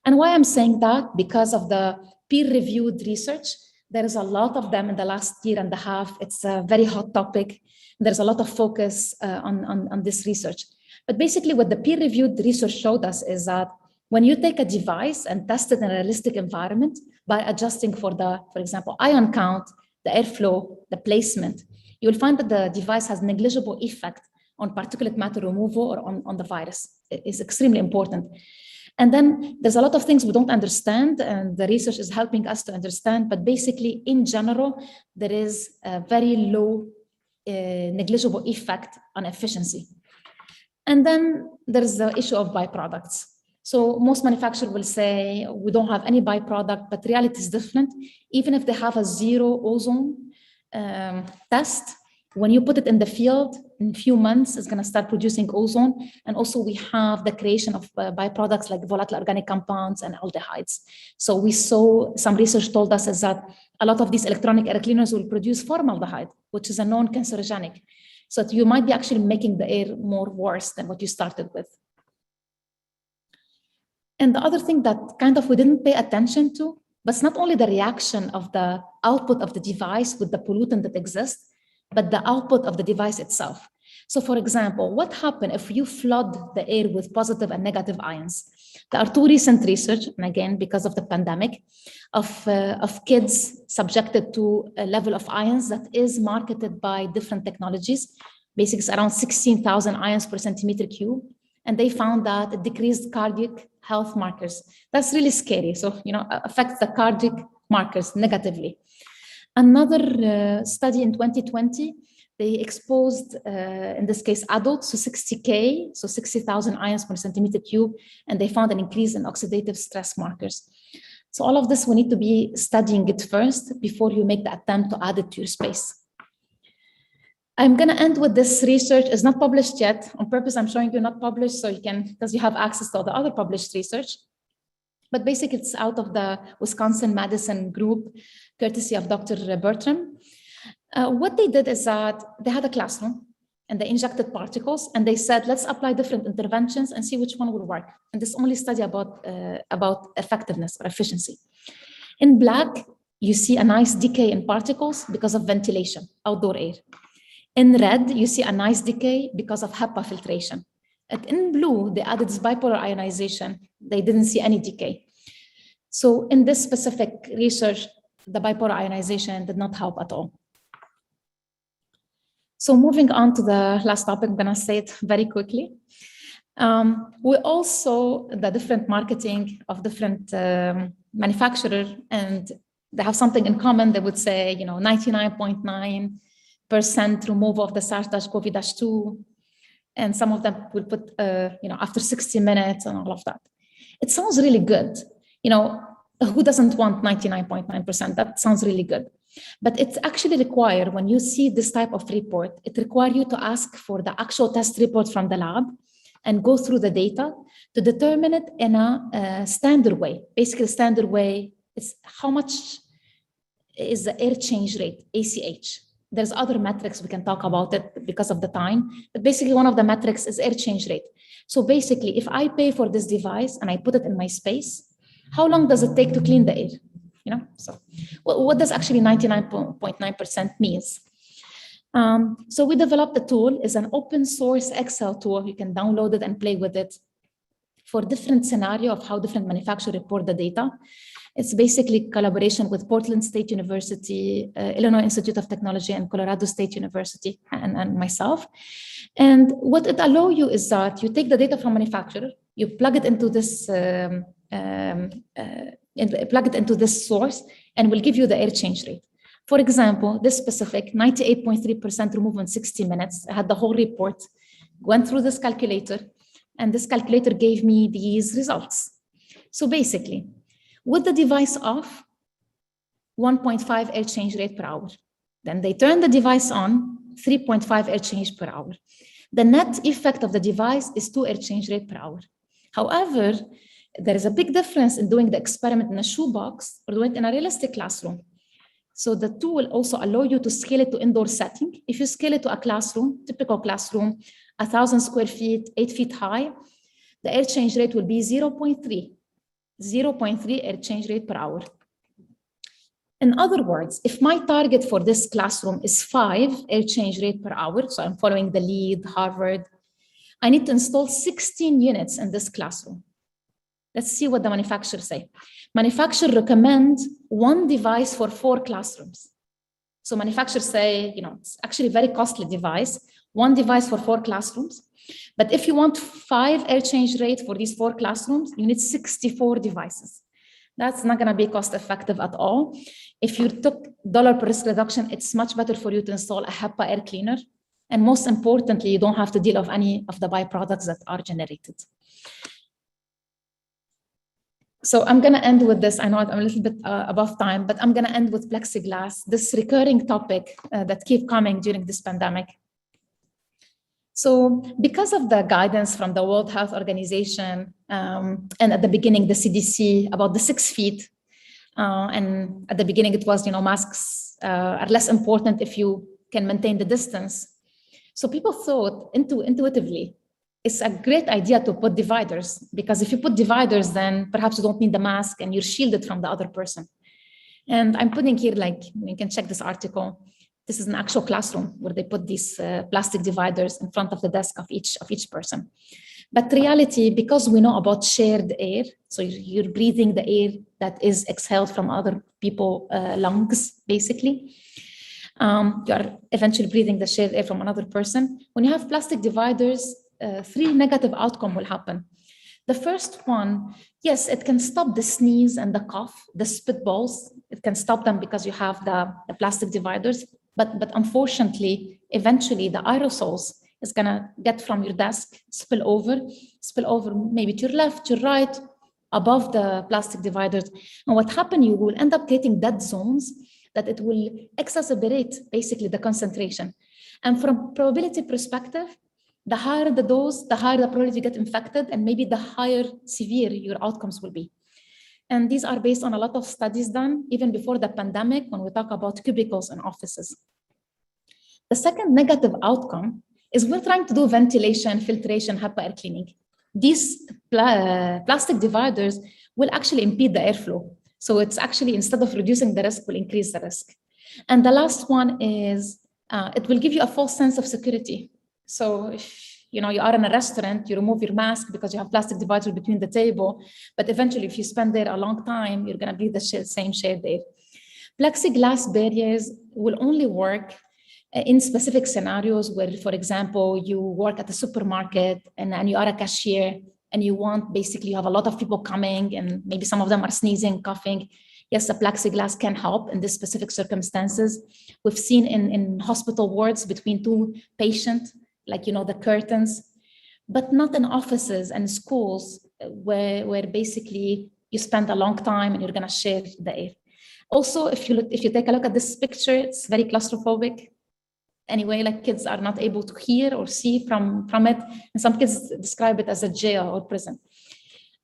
[SPEAKER 3] And why I'm saying that? Because of the peer-reviewed research. There is a lot of them in the last year and a half. It's a very hot topic. There's a lot of focus on this research. But basically what the peer-reviewed research showed us is that when you take a device and test it in a realistic environment by adjusting for example, ion count, the airflow, the placement, you will find that the device has negligible effect on particulate matter removal or on the virus. It is extremely important. And then there's a lot of things we don't understand, and the research is helping us to understand, but basically in general, there is a very low negligible effect on efficiency. And then there's the issue of byproducts. So most manufacturers will say, we don't have any byproduct, but reality is different. Even if they have a 0 ozone test, when you put it in the field, in a few months, it's going to start producing ozone. And also we have the creation of byproducts like volatile organic compounds and aldehydes. So we saw, some research told us is that a lot of these electronic air cleaners will produce formaldehyde, which is a known cancerogenic. So you might be actually making the air more worse than what you started with. And the other thing that we didn't pay attention to, but it's not only the reaction of the output of the device with the pollutant that exists, but the output of the device itself. So for example, what happens if you flood the air with positive and negative ions? There are 2 recent research, and again, because of the pandemic, of kids subjected to a level of ions that is marketed by different technologies. Basically, it's around 16,000 ions per centimeter cube. And they found that it decreased cardiac health markers. That's really scary. So, affects the cardiac markers negatively. Another study in 2020, they exposed, in this case, adults to 60K, so 60,000 ions per centimeter cube, and they found an increase in oxidative stress markers. So all of this, we need to be studying it first before you make the attempt to add it to your space. I'm going to end with this research. It's not published yet. On purpose, I'm showing you not published, so you can, because you have access to all the other published research. but basically it's out of the Wisconsin-Madison group, courtesy of Dr. Bertram. What they did is that they had a classroom and they injected particles and they said, let's apply different interventions and see which one will work. And this only study about effectiveness or efficiency. In black, you see a nice decay in particles because of ventilation, outdoor air. In red, you see a nice decay because of Hepa filtration. And in blue, they added this bipolar ionization. They didn't see any decay. So in this specific research, the bipolar ionization did not help at all. So moving on to the last topic, I'm gonna say it very quickly. We also, the different marketing of different manufacturers, and they have something in common. They would say, 99.9% removal of the SARS-CoV-2, and some of them will put, after 60 minutes and all of that. It sounds really good. Who doesn't want 99.9%? That sounds really good. But it's actually required, when you see this type of report, it requires you to ask for the actual test report from the lab and go through the data to determine it in a standard way. Basically, the standard way is how much is the air change rate, ACH. There's other metrics, we can talk about it because of the time, but basically one of the metrics is air change rate. So basically, if I pay for this device and I put it in my space, how long does it take to clean the air? So what does actually 99.9% means? So we developed a tool, is an open source Excel tool. You can download it and play with it for different scenario of how different manufacturers report the data. It's basically collaboration with Portland State University, Illinois Institute of Technology, and Colorado State University, and myself. And what it allows you is that you take the data from manufacturer, you plug it into this source, and will give you the air change rate. For example, this specific 98.3% removal in 60 minutes. I had the whole report, went through this calculator, and this calculator gave me these results. So basically, with the device off, 1.5 air change rate per hour. Then they turn the device on, 3.5 air change per hour. The net effect of the device is 2 air change rate per hour. However, there is a big difference in doing the experiment in a shoebox or doing it in a realistic classroom. So the tool will also allow you to scale it to indoor setting. If you scale it to a classroom, typical classroom, 1,000 square feet, 8 feet high, the air change rate will be 0.3 air change rate per hour. In other words, if my target for this classroom is 5 air change rate per hour, so I'm following the lead, Harvard, I need to install 16 units in this classroom. Let's see what the manufacturers say. Manufacturers recommend 1 device for 4 classrooms. So manufacturers say, it's actually a very costly device, 1 device for 4 classrooms. But if you want 5 air change rate for these 4 classrooms, you need 64 devices. That's not gonna be cost effective at all. If you took dollar per risk reduction, it's much better for you to install a Hepa air cleaner. And most importantly, you don't have to deal with any of the byproducts that are generated. So I'm gonna end with this. I know I'm a little bit above time, but I'm gonna end with plexiglass, this recurring topic that keep coming during this pandemic. So because of the guidance from the World Health Organization and at the beginning, the CDC about the 6 feet, and at the beginning it was, masks are less important if you can maintain the distance. So people thought intuitively, it's a great idea to put dividers, because if you put dividers, then perhaps you don't need the mask and you're shielded from the other person. And I'm putting here, you can check this article. This is an actual classroom where they put these plastic dividers in front of the desk of each person. But reality, because we know about shared air, so you're breathing the air that is exhaled from other people's lungs, basically. You are eventually breathing the shared air from another person. When you have plastic dividers, 3 negative outcomes will happen. The first one, yes, it can stop the sneeze and the cough, the spitballs. It can stop them because you have the plastic dividers. But unfortunately, eventually the aerosols is gonna get from your desk, spill over maybe to your left, your right, above the plastic dividers. And what happens, you will end up getting dead zones that it will exacerbate basically the concentration. And from probability perspective, the higher the dose, the higher the probability to get infected, and maybe the higher severe your outcomes will be. And these are based on a lot of studies done even before the pandemic when we talk about cubicles and offices. The second negative outcome is we're trying to do ventilation, filtration, HEPA air cleaning. These plastic dividers will actually impede the airflow. So it's actually, instead of reducing the risk, will increase the risk. And the last one is it will give you a false sense of security. So if you are in a restaurant, you remove your mask because you have plastic divider between the table, but eventually if you spend there a long time, you're gonna breathe the same shade there. Plexiglass barriers will only work in specific scenarios where, for example, you work at a supermarket and you are a cashier and you have a lot of people coming and maybe some of them are sneezing, coughing. Yes, the plexiglass can help in this specific circumstances. We've seen in hospital wards between two patients, like, the curtains, but not in offices and schools where basically you spend a long time and you're gonna share the air. Also, if you take a look at this picture, it's very claustrophobic. Anyway, like kids are not able to hear or see from it. And some kids describe it as a jail or prison.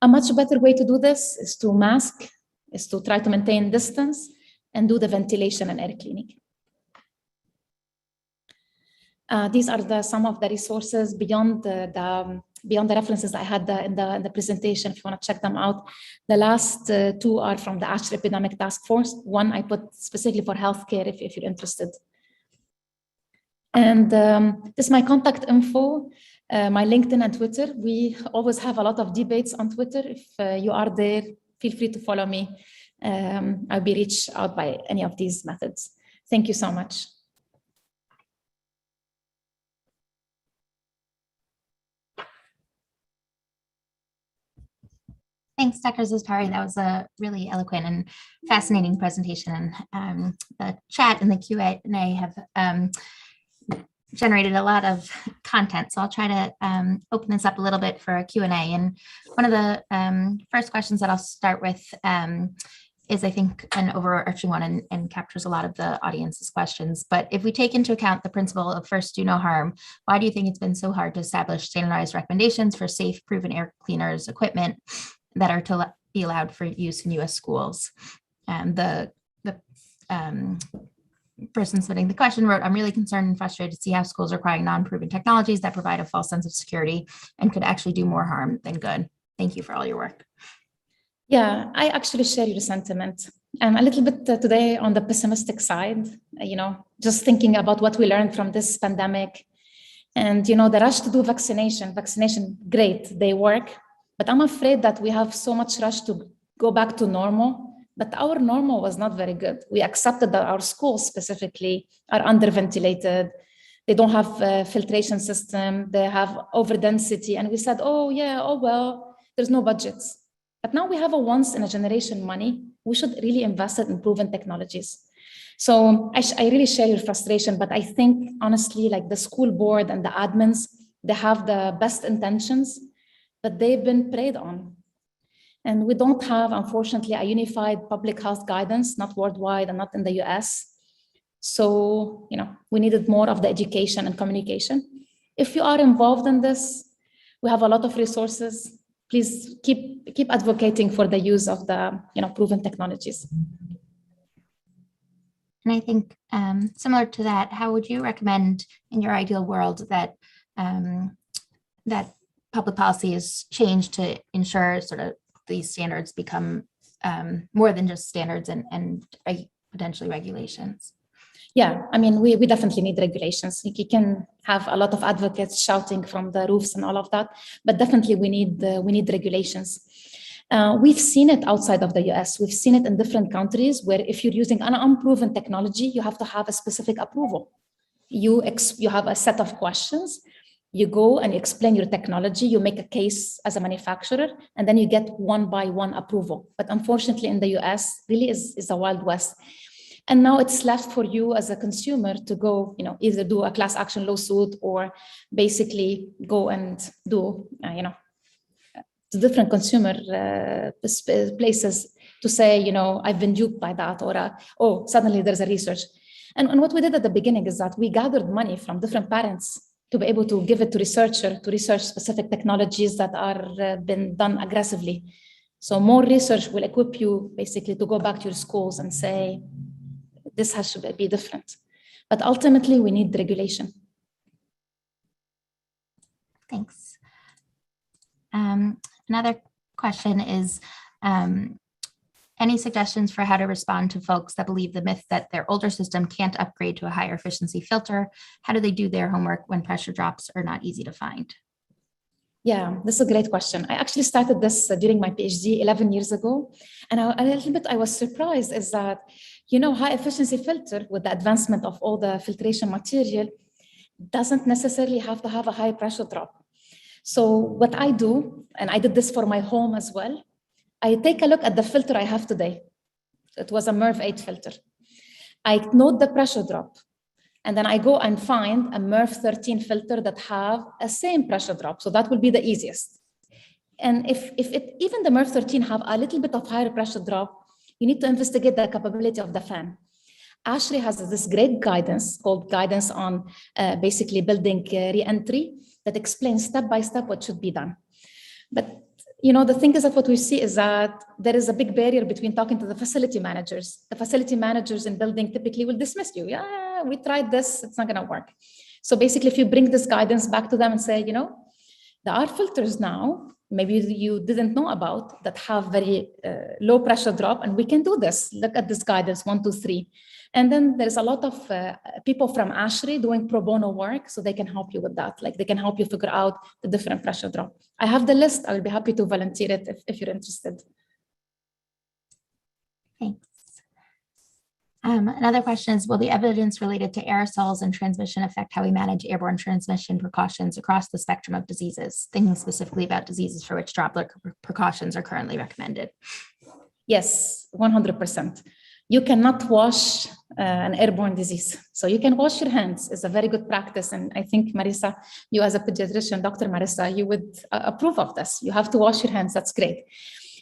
[SPEAKER 3] A much better way to do this is to mask, is to try to maintain distance and do the ventilation and air cleaning. These are some of the resources beyond the references I had in the presentation, if you want to check them out. The last two are from the Usher Epidemic Task Force. One I put specifically for healthcare if you're interested. And this is my contact info, my LinkedIn and Twitter. We always have a lot of debates on Twitter. If you are there, feel free to follow me. I'll be reached out by any of these methods. Thank you so much.
[SPEAKER 2] Thanks, Dr. Zatari. That was a really eloquent and fascinating presentation. And the chat and the Q&A have generated a lot of content. So I'll try to open this up a little bit for a Q&A. And one of the first questions that I'll start with is, I think, an overarching one and captures a lot of the audience's questions. But if we take into account the principle of first do no harm, why do you think it's been so hard to establish standardized recommendations for safe, proven air cleaners equipment that are to be allowed for use in U.S. schools? And the person submitting the question wrote, I'm really concerned and frustrated to see how schools are requiring non-proven technologies that provide a false sense of security and could actually do more harm than good. Thank you for all your work.
[SPEAKER 3] Yeah, I actually share your sentiment. I'm a little bit today on the pessimistic side, just thinking about what we learned from this pandemic. And, the rush to do vaccination, great, they work. But I'm afraid that we have so much rush to go back to normal, but our normal was not very good. We accepted that our schools specifically are under-ventilated. They don't have a filtration system. They have overdensity. And we said, oh yeah, oh well, there's no budgets. But now we have a once-in-a-generation money. We should really invest it in proven technologies. So I really share your frustration, but I think, honestly, like the school board and the admins, they have the best intentions, but they've been preyed on. And we don't have, unfortunately, a unified public health guidance, not worldwide and not in the US. So, we needed more of the education and communication. If you are involved in this, we have a lot of resources. Please keep advocating for the use of the proven technologies.
[SPEAKER 2] And I think similar to that, how would you recommend in your ideal world that that public policy is changed to ensure sort of these standards become more than just standards and potentially regulations?
[SPEAKER 3] Yeah, I mean, we definitely need regulations. You can have a lot of advocates shouting from the roofs and all of that, but definitely we need regulations. We've seen it outside of the US. We've seen it in different countries where if you're using an unproven technology, you have to have a specific approval. You have a set of questions. You go and explain your technology, you make a case as a manufacturer, and then you get one by one approval. But unfortunately in the US, really is a Wild West. And now it's left for you as a consumer to go, either do a class action lawsuit or basically go and do, to different consumer places to say, I've been duped by that, or suddenly there's a research. And what we did at the beginning is that we gathered money from different parents to be able to give it to research specific technologies that are been done aggressively. So more research will equip you basically to go back to your schools and say, this has to be different. But ultimately, we need regulation.
[SPEAKER 2] Thanks. Another question is, any suggestions for how to respond to folks that believe the myth that their older system can't upgrade to a higher efficiency filter? How do they do their homework when pressure drops are not easy to find?
[SPEAKER 3] Yeah, this is a great question. I actually started this during my PhD 11 years ago. And a little bit I was surprised is that, high efficiency filter with the advancement of all the filtration material doesn't necessarily have to have a high pressure drop. So what I do, and I did this for my home as well, I take a look at the filter I have today. It was a MERV 8 filter. I note the pressure drop, and then I go and find a MERV 13 filter that have a same pressure drop. So that will be the easiest. And if even the MERV 13 have a little bit of higher pressure drop, you need to investigate the capability of the fan. ASHRAE has this great guidance called Guidance on basically building re-entry that explains step by step what should be done. But the thing is that what we see is that there is a big barrier between talking to the facility managers. The facility managers in building typically will dismiss you. Yeah, we tried this, it's not going to work. So basically, if you bring this guidance back to them and say, there are filters now, maybe you didn't know about, that have very low pressure drop, and we can do this. Look at this guidance, 1, 2, 3. And then there's a lot of people from ASHRAE doing pro bono work, so they can help you with that. Like they can help you figure out the different pressure drop. I have the list. I will be happy to volunteer it if you're interested.
[SPEAKER 2] Thanks. Another question is, will the evidence related to aerosols and transmission affect how we manage airborne transmission precautions across the spectrum of diseases, thinking specifically about diseases for which droplet precautions are currently recommended?
[SPEAKER 3] Yes, 100%. You cannot wash an airborne disease. So you can wash your hands. It's a very good practice. And I think, Marissa, you as a pediatrician, Dr. Marissa, you would approve of this. You have to wash your hands. That's great.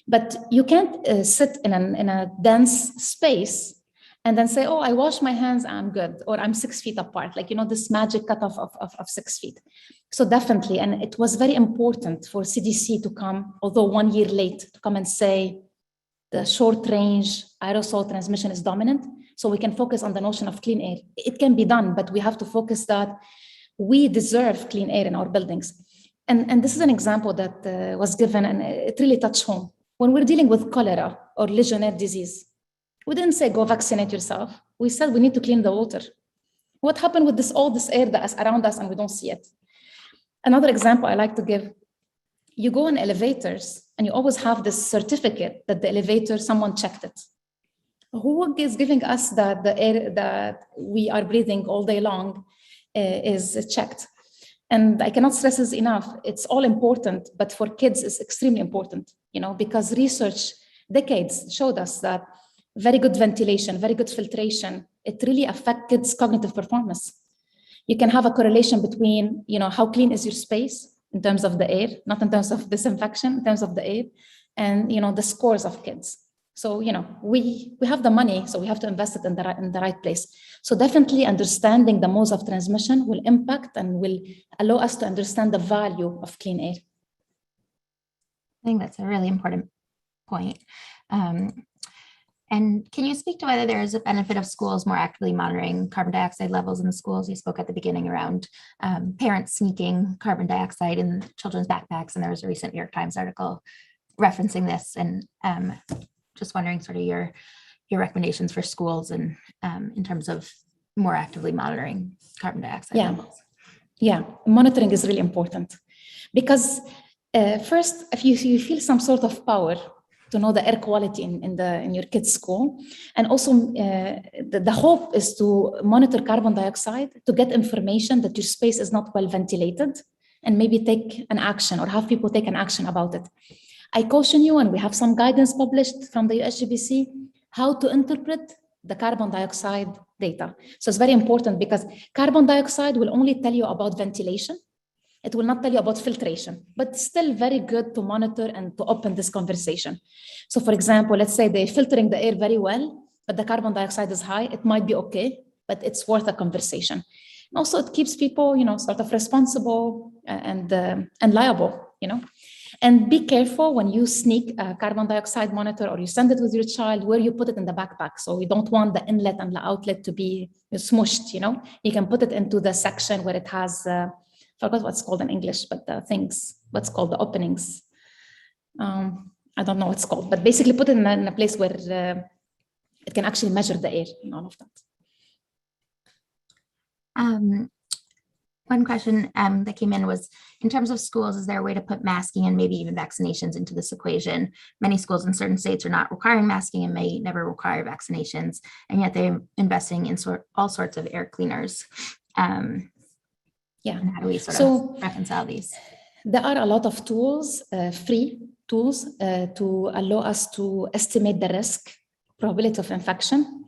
[SPEAKER 3] But you can't sit in a dense space and then say, oh, I wash my hands, I'm good, or I'm 6 feet apart, like, this magic cutoff of 6 feet. So definitely, and it was very important for CDC to come, although 1 year late, to come and say, the short range aerosol transmission is dominant, so we can focus on the notion of clean air. It can be done, but we have to focus that we deserve clean air in our buildings. And this is an example that was given, and it really touched home. When we're dealing with cholera or Legionnaire disease, we didn't say go vaccinate yourself. We said we need to clean the water. What happened with all this air that is around us and we don't see it? Another example I like to give, you go in elevators and you always have this certificate that the elevator, someone checked it. Who is giving us that the air that we are breathing all day long is checked? And I cannot stress this enough. It's all important, but for kids, it's extremely important, because research decades showed us that very good ventilation, very good filtration, it really affects kids' cognitive performance. You can have a correlation between, how clean is your space in terms of the air, not in terms of disinfection, in terms of the air, and, the scores of kids. So, we have the money, so we have to invest it in the right place. So definitely understanding the modes of transmission will impact and will allow us to understand the value of clean air.
[SPEAKER 2] I think that's a really important point. And can you speak to whether there is a benefit of schools more actively monitoring carbon dioxide levels in the schools? You spoke at the beginning around parents sneaking carbon dioxide in children's backpacks, and there was a recent New York Times article referencing this. And just wondering sort of your recommendations for schools and in terms of more actively monitoring carbon dioxide levels.
[SPEAKER 3] Yeah, monitoring is really important because first, if you feel some sort of power to know the air quality in your kid's school. And also the hope is to monitor carbon dioxide to get information that your space is not well ventilated and maybe take an action or have people take an action about it. I caution you, and we have some guidance published from the USGBC, how to interpret the carbon dioxide data. So it's very important because carbon dioxide will only tell you about ventilation. It will not tell you about filtration, but still very good to monitor and to open this conversation. So for example, let's say they're filtering the air very well, but the carbon dioxide is high. It might be okay, but it's worth a conversation. And also it keeps people, sort of responsible and liable, And be careful when you sneak a carbon dioxide monitor or you send it with your child, where you put it in the backpack. So we don't want the inlet and the outlet to be smushed, you know. You can put it into the section where it has, I forgot what's called in English, but the things, what's called the openings. I don't know what's called, but basically put it in a place where it can actually measure the air and all of that.
[SPEAKER 2] One question that came in was, in terms of schools, is there a way to put masking and maybe even vaccinations into this equation? Many schools in certain states are not requiring masking and may never require vaccinations, and yet they're investing in all sorts of air cleaners.
[SPEAKER 3] Yeah.
[SPEAKER 2] And how do we sort of reconcile these?
[SPEAKER 3] There are a lot of tools, free tools, to allow us to estimate the risk, probability of infection.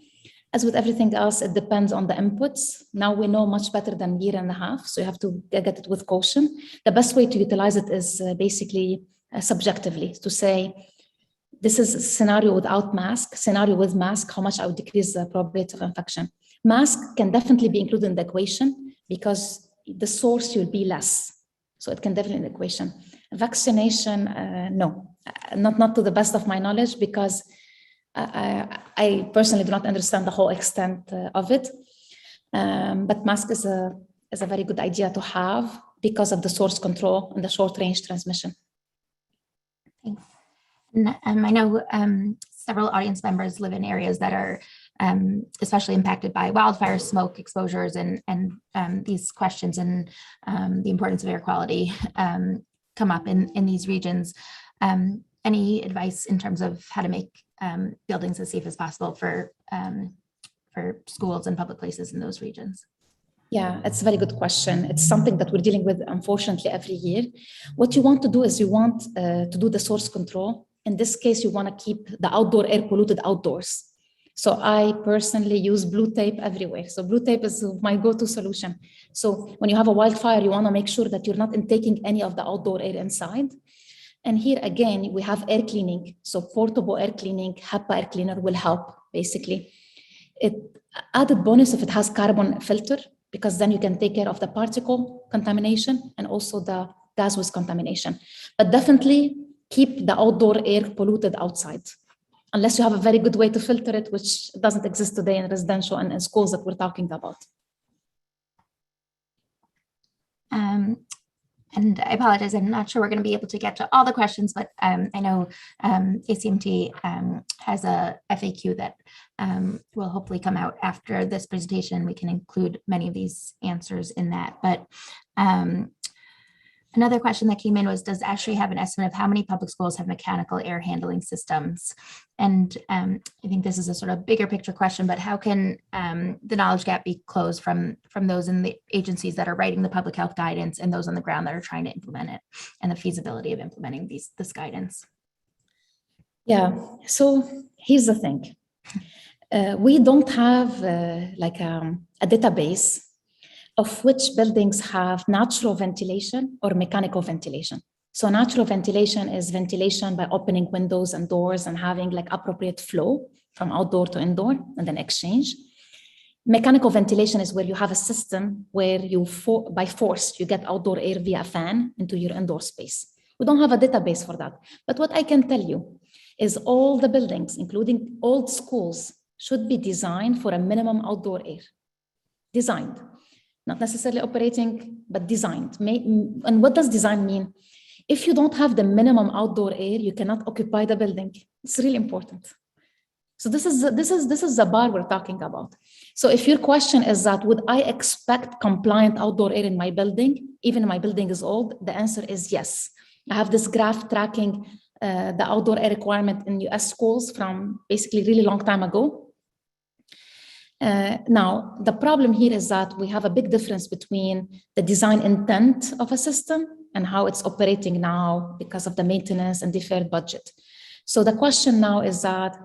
[SPEAKER 3] As with everything else, it depends on the inputs. Now we know much better than a year and a half, so you have to get it with caution. The best way to utilize it is basically subjectively, to say, this is a scenario without mask, scenario with mask, how much I would decrease the probability of infection. Mask can definitely be included in the equation because the source will be less. So it can definitely in the equation. Vaccination, no, not to the best of my knowledge, because I personally do not understand the whole extent of it. But mask is a very good idea to have because of the source control and the short range transmission.
[SPEAKER 2] Thanks. And I know several audience members live in areas that are especially impacted by wildfire smoke exposures, and these questions and the importance of air quality come up in these regions. Any advice in terms of how to make buildings as safe as possible for schools and public places in those regions?
[SPEAKER 3] Yeah, it's a very good question. It's something that we're dealing with, unfortunately, every year. What you want to do is you want to do the source control. In this case, you want to keep the outdoor air polluted outdoors. So I personally use blue tape everywhere. So blue tape is my go-to solution. So when you have a wildfire, you want to make sure that you're not intaking any of the outdoor air inside. And here again, we have air cleaning. So portable air cleaning, Hepa air cleaner will help, basically. Added bonus if it has carbon filter, because then you can take care of the particle contamination and also the gaseous contamination. But definitely keep the outdoor air polluted outside, unless you have a very good way to filter it, which doesn't exist today in residential and in schools that we're talking about.
[SPEAKER 2] And I apologize, I'm not sure we're going to be able to get to all the questions, but I know ACMT has a FAQ that will hopefully come out after this presentation. We can include many of these answers in that. But another question that came in was, does ASHRAE have an estimate of how many public schools have mechanical air handling systems? And I think this is a sort of bigger picture question, but how can the knowledge gap be closed from those in the agencies that are writing the public health guidance and those on the ground that are trying to implement it, and the feasibility of implementing this guidance?
[SPEAKER 3] Yeah, so here's the thing. We don't have like a database of which buildings have natural ventilation or mechanical ventilation. So natural ventilation is ventilation by opening windows and doors and having like appropriate flow from outdoor to indoor and then exchange. Mechanical ventilation is where you have a system where you, by force, you get outdoor air via a fan into your indoor space. We don't have a database for that. But what I can tell you is all the buildings, including old schools, should be designed for a minimum outdoor air. Designed. Not necessarily operating, but designed. And what does design mean? If you don't have the minimum outdoor air, you cannot occupy the building. It's really important. So this is the bar we're talking about. So if your question is that, would I expect compliant outdoor air in my building, even if my building is old? The answer is yes. I have this graph tracking the outdoor air requirement in US schools from basically really long time ago. Now, the problem here is that we have a big difference between the design intent of a system and how it's operating now because of the maintenance and deferred budget. So the question now is that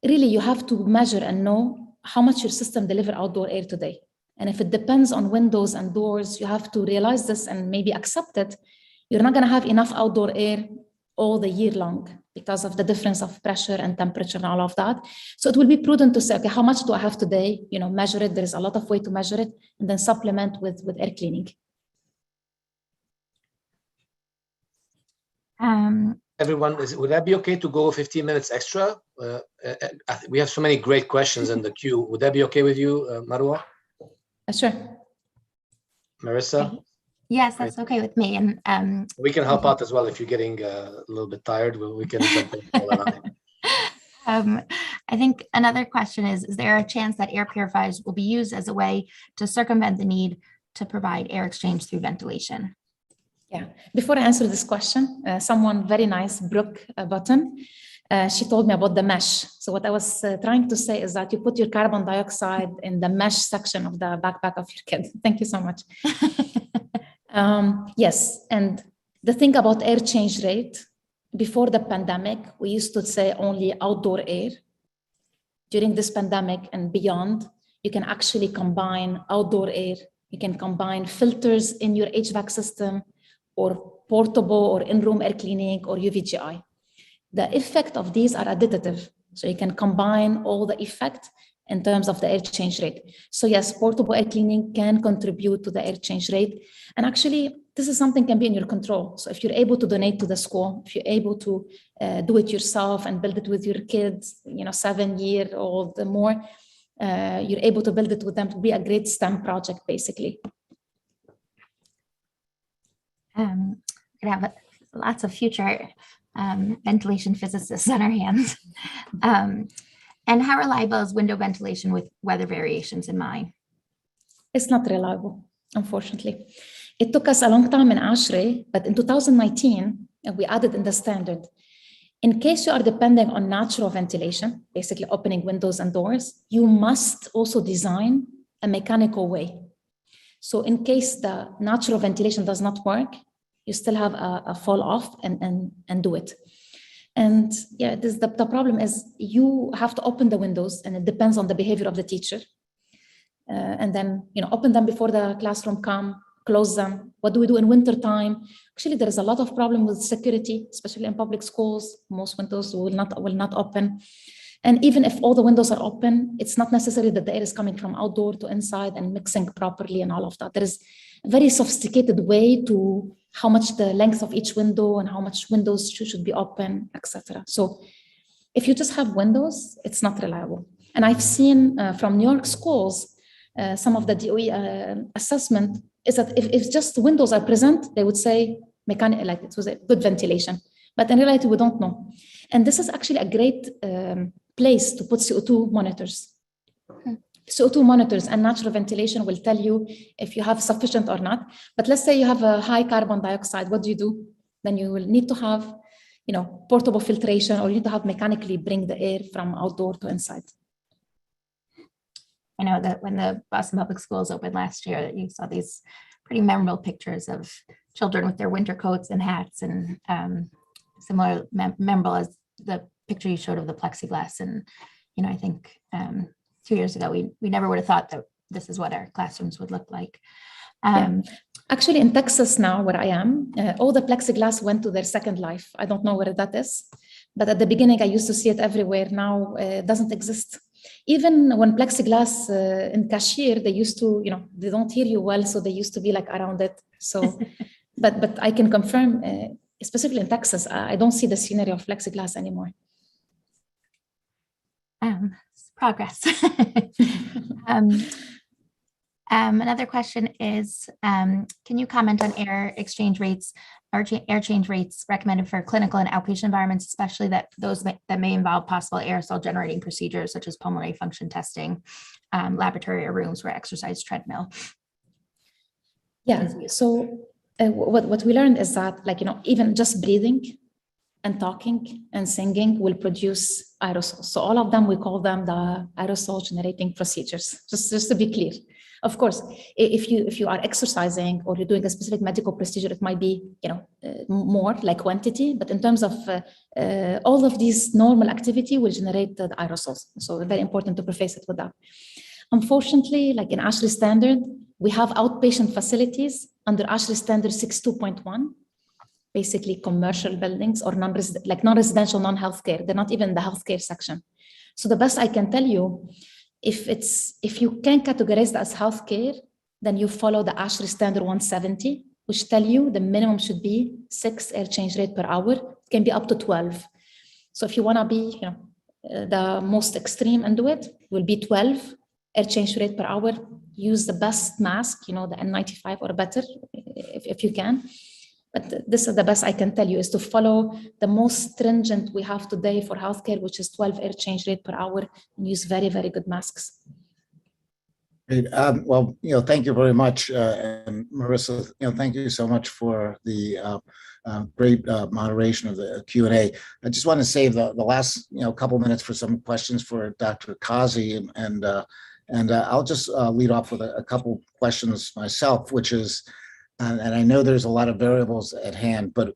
[SPEAKER 3] really you have to measure and know how much your system delivers outdoor air today. And if it depends on windows and doors, you have to realize this and maybe accept it. You're not going to have enough outdoor air all the year long because of the difference of pressure and temperature and all of that. So it will be prudent to say, okay, how much do I have today? You know, measure it. There's a lot of way to measure it, and then supplement with air cleaning.
[SPEAKER 4] Everyone, would that be okay to go 15 minutes extra? We have so many great questions in the queue. Would that be okay with you, Marwa?
[SPEAKER 3] Sure.
[SPEAKER 4] Marissa?
[SPEAKER 2] Yes, that's okay with me. And
[SPEAKER 4] we can help out as well if you're getting a little bit tired. We can jump in.
[SPEAKER 2] I think another question is there a chance that air purifiers will be used as a way to circumvent the need to provide air exchange through ventilation?
[SPEAKER 3] Yeah, before I answer this question, someone very nice, Brooke Button, she told me about the mesh. So what I was trying to say is that you put your carbon dioxide in the mesh section of the backpack of your kid. Thank you so much. Yes, and the thing about air change rate, before the pandemic, we used to say only outdoor air. During this pandemic and beyond, you can actually combine outdoor air. You can combine filters in your HVAC system, or portable or in-room air cleaning or UVGI. The effect of these are additive. So you can combine all the effect in terms of the air change rate. So yes, portable air cleaning can contribute to the air change rate. And actually, this is something can be in your control. So if you're able to donate to the school, if you're able to do it yourself and build it with your kids, 7-year-old and more, you're able to build it with them to be a great STEM project, basically.
[SPEAKER 2] We're gonna have lots of future ventilation physicists on our hands. And how reliable is window ventilation with weather variations in mind?
[SPEAKER 3] It's not reliable, unfortunately. It took us a long time in ASHRAE, but in 2019, we added in the standard, in case you are depending on natural ventilation, basically opening windows and doors, you must also design a mechanical way. So in case the natural ventilation does not work, you still have a fall off and do it. And yeah, the problem is you have to open the windows, and it depends on the behavior of the teacher. And then, open them before the classroom come, close them. What do we do in winter time? Actually, there is a lot of problem with security, especially in public schools. Most windows will not open. And even if all the windows are open, it's not necessary that the air is coming from outdoor to inside and mixing properly and all of that. There is a very sophisticated way to how much the length of each window and how much windows should be open, etc. So if you just have windows, it's not reliable. And I've seen from New York schools, some of the DOE assessment is that if just windows are present, they would say like it was a good ventilation. But in reality, we don't know. And this is actually a great place to put CO2 monitors. CO2 monitors and natural ventilation will tell you if you have sufficient or not. But let's say you have a high carbon dioxide, what do? Then you will need to have, portable filtration, or you need to have mechanically bring the air from outdoor to inside.
[SPEAKER 2] I know that when the Boston Public Schools opened last year, that you saw these pretty memorable pictures of children with their winter coats and hats, and similar memorable as the picture you showed of the plexiglass. And, I think 2 years ago, we never would have thought that this is what our classrooms would look like.
[SPEAKER 3] Actually, in Texas now, where I am, all the plexiglass went to their second life. I don't know where that is, but at the beginning, I used to see it everywhere. Now it doesn't exist. Even when plexiglass in cashier, they used to, they don't hear you well, so they used to be like around it. So, but I can confirm, specifically in Texas, I don't see the scenery of plexiglass anymore.
[SPEAKER 2] Progress. Another question is, can you comment on air exchange rates or air change rates recommended for clinical and outpatient environments, especially those that may involve possible aerosol generating procedures such as pulmonary function testing, laboratory or rooms for exercise treadmill?
[SPEAKER 3] Yeah, so what we learned is that, even just breathing and talking and singing will produce aerosols. So all of them, we call them the aerosol generating procedures, just to be clear. Of course, if you are exercising or you're doing a specific medical procedure, it might be, more like quantity, but in terms of all of these normal activity will generate the aerosols. So very important to preface it with that. Unfortunately, like in Usher Standard, we have outpatient facilities under Usher Standard 6.2.1, basically commercial buildings or non-residential, non-healthcare. They're not even in the healthcare section. So the best I can tell you, if you can categorize that as healthcare, then you follow the Usher Standard 170, which tell you the minimum should be 6 air change rate per hour. It can be up to 12. So if you want to be, the most extreme and do it, will be 12 air change rate per hour. Use the best mask, the N95 or better, if you can. But this is the best I can tell you, is to follow the most stringent we have today for healthcare, which is 12 air change rate per hour, and use very, very good masks.
[SPEAKER 1] Great. Well, thank you very much. And Marissa, thank you so much for the great moderation of the Q&A. I just want to save the last, couple minutes for some questions for Dr. Kazi, and I'll just lead off with a couple questions myself, which is, and I know there's a lot of variables at hand, but,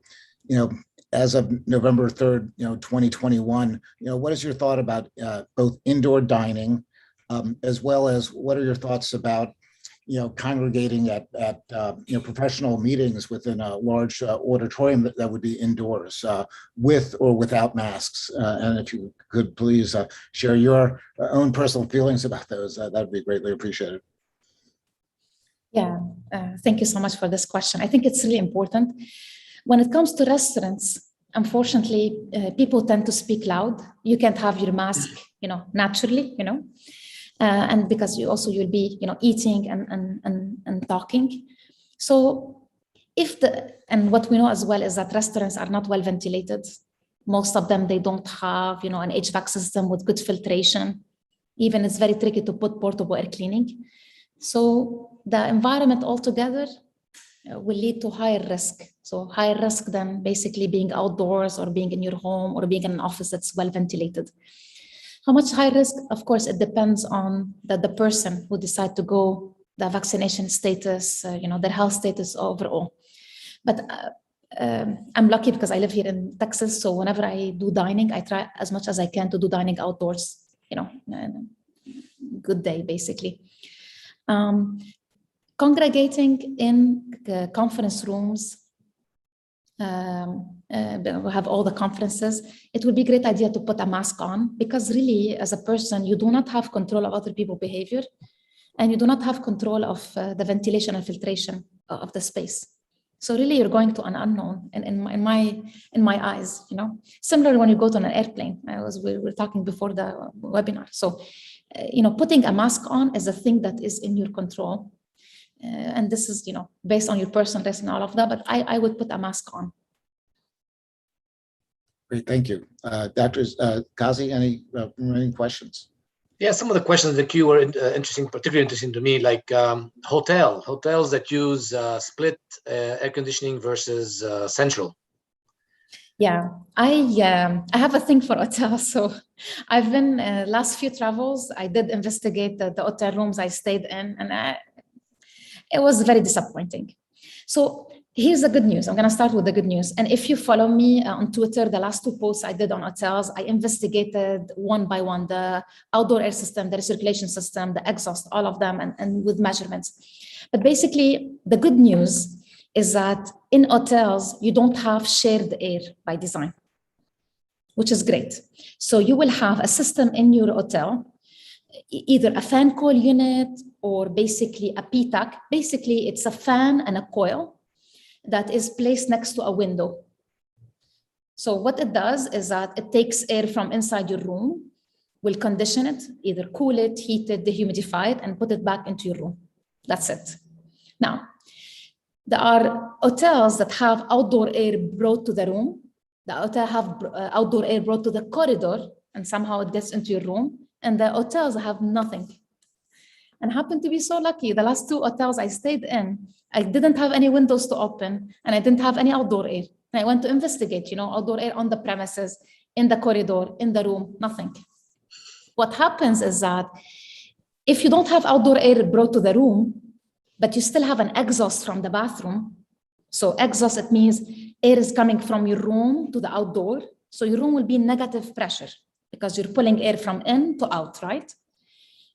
[SPEAKER 1] as of November 3rd, 2021, what is your thought about both indoor dining, as well as what are your thoughts about, congregating at professional meetings within a large auditorium that would be indoors, with or without masks? And if you could please share your own personal feelings about those, that would be greatly appreciated.
[SPEAKER 3] Yeah, thank you so much for this question. I think it's really important. When it comes to restaurants, unfortunately, people tend to speak loud. You can't have your mask, naturally, and because you'll be, eating and talking. So and what we know as well is that restaurants are not well ventilated. Most of them, they don't have, an HVAC system with good filtration. Even it's very tricky to put portable air cleaning. So the environment altogether will lead to higher risk. So higher risk than basically being outdoors or being in your home or being in an office that's well ventilated. How much high risk? Of course, it depends on the person who decide to go, the vaccination status, their health status overall. But I'm lucky because I live here in Texas. So whenever I do dining, I try as much as I can to do dining outdoors, good day, basically. Congregating in conference rooms, we have all the conferences, it would be a great idea to put a mask on, because really as a person, you do not have control of other people's behavior, and you do not have control of the ventilation and filtration of the space. So really you're going to an unknown in my eyes, Similarly, when you go to an airplane, we were talking before the webinar. So, putting a mask on is a thing that is in your control. And this is, based on your personal risk and all of that, but I would put a mask on.
[SPEAKER 1] Great, thank you. Dr. Kazi, any remaining questions?
[SPEAKER 4] Yeah, some of the questions in the queue were particularly interesting to me, like hotels that use split air conditioning versus central.
[SPEAKER 3] Yeah, I have a thing for hotels. So I've been last few travels, I did investigate the hotel rooms I stayed in, and it was very disappointing. So here's the good news. I'm going to start with the good news. And if you follow me on Twitter, the last 2 posts I did on hotels, I investigated one by one, the outdoor air system, the recirculation system, the exhaust, all of them, and with measurements. But basically, the good news is that in hotels, you don't have shared air by design, which is great. So you will have a system in your hotel, either a fan coil unit or basically a PTAC. Basically, it's a fan and a coil that is placed next to a window. So what it does is that it takes air from inside your room, will condition it, either cool it, heat it, dehumidify it, and put it back into your room. That's it. Now, there are hotels that have outdoor air brought to the room. The hotel have outdoor air brought to the corridor, and somehow it gets into your room. And the hotels have nothing. And I happened to be so lucky. The last 2 hotels I stayed in, I didn't have any windows to open, and I didn't have any outdoor air. And I went to investigate, outdoor air on the premises, in the corridor, in the room, nothing. What happens is that if you don't have outdoor air brought to the room, but you still have an exhaust from the bathroom. So exhaust, it means air is coming from your room to the outdoor. So your room will be negative pressure because you're pulling air from in to out, right?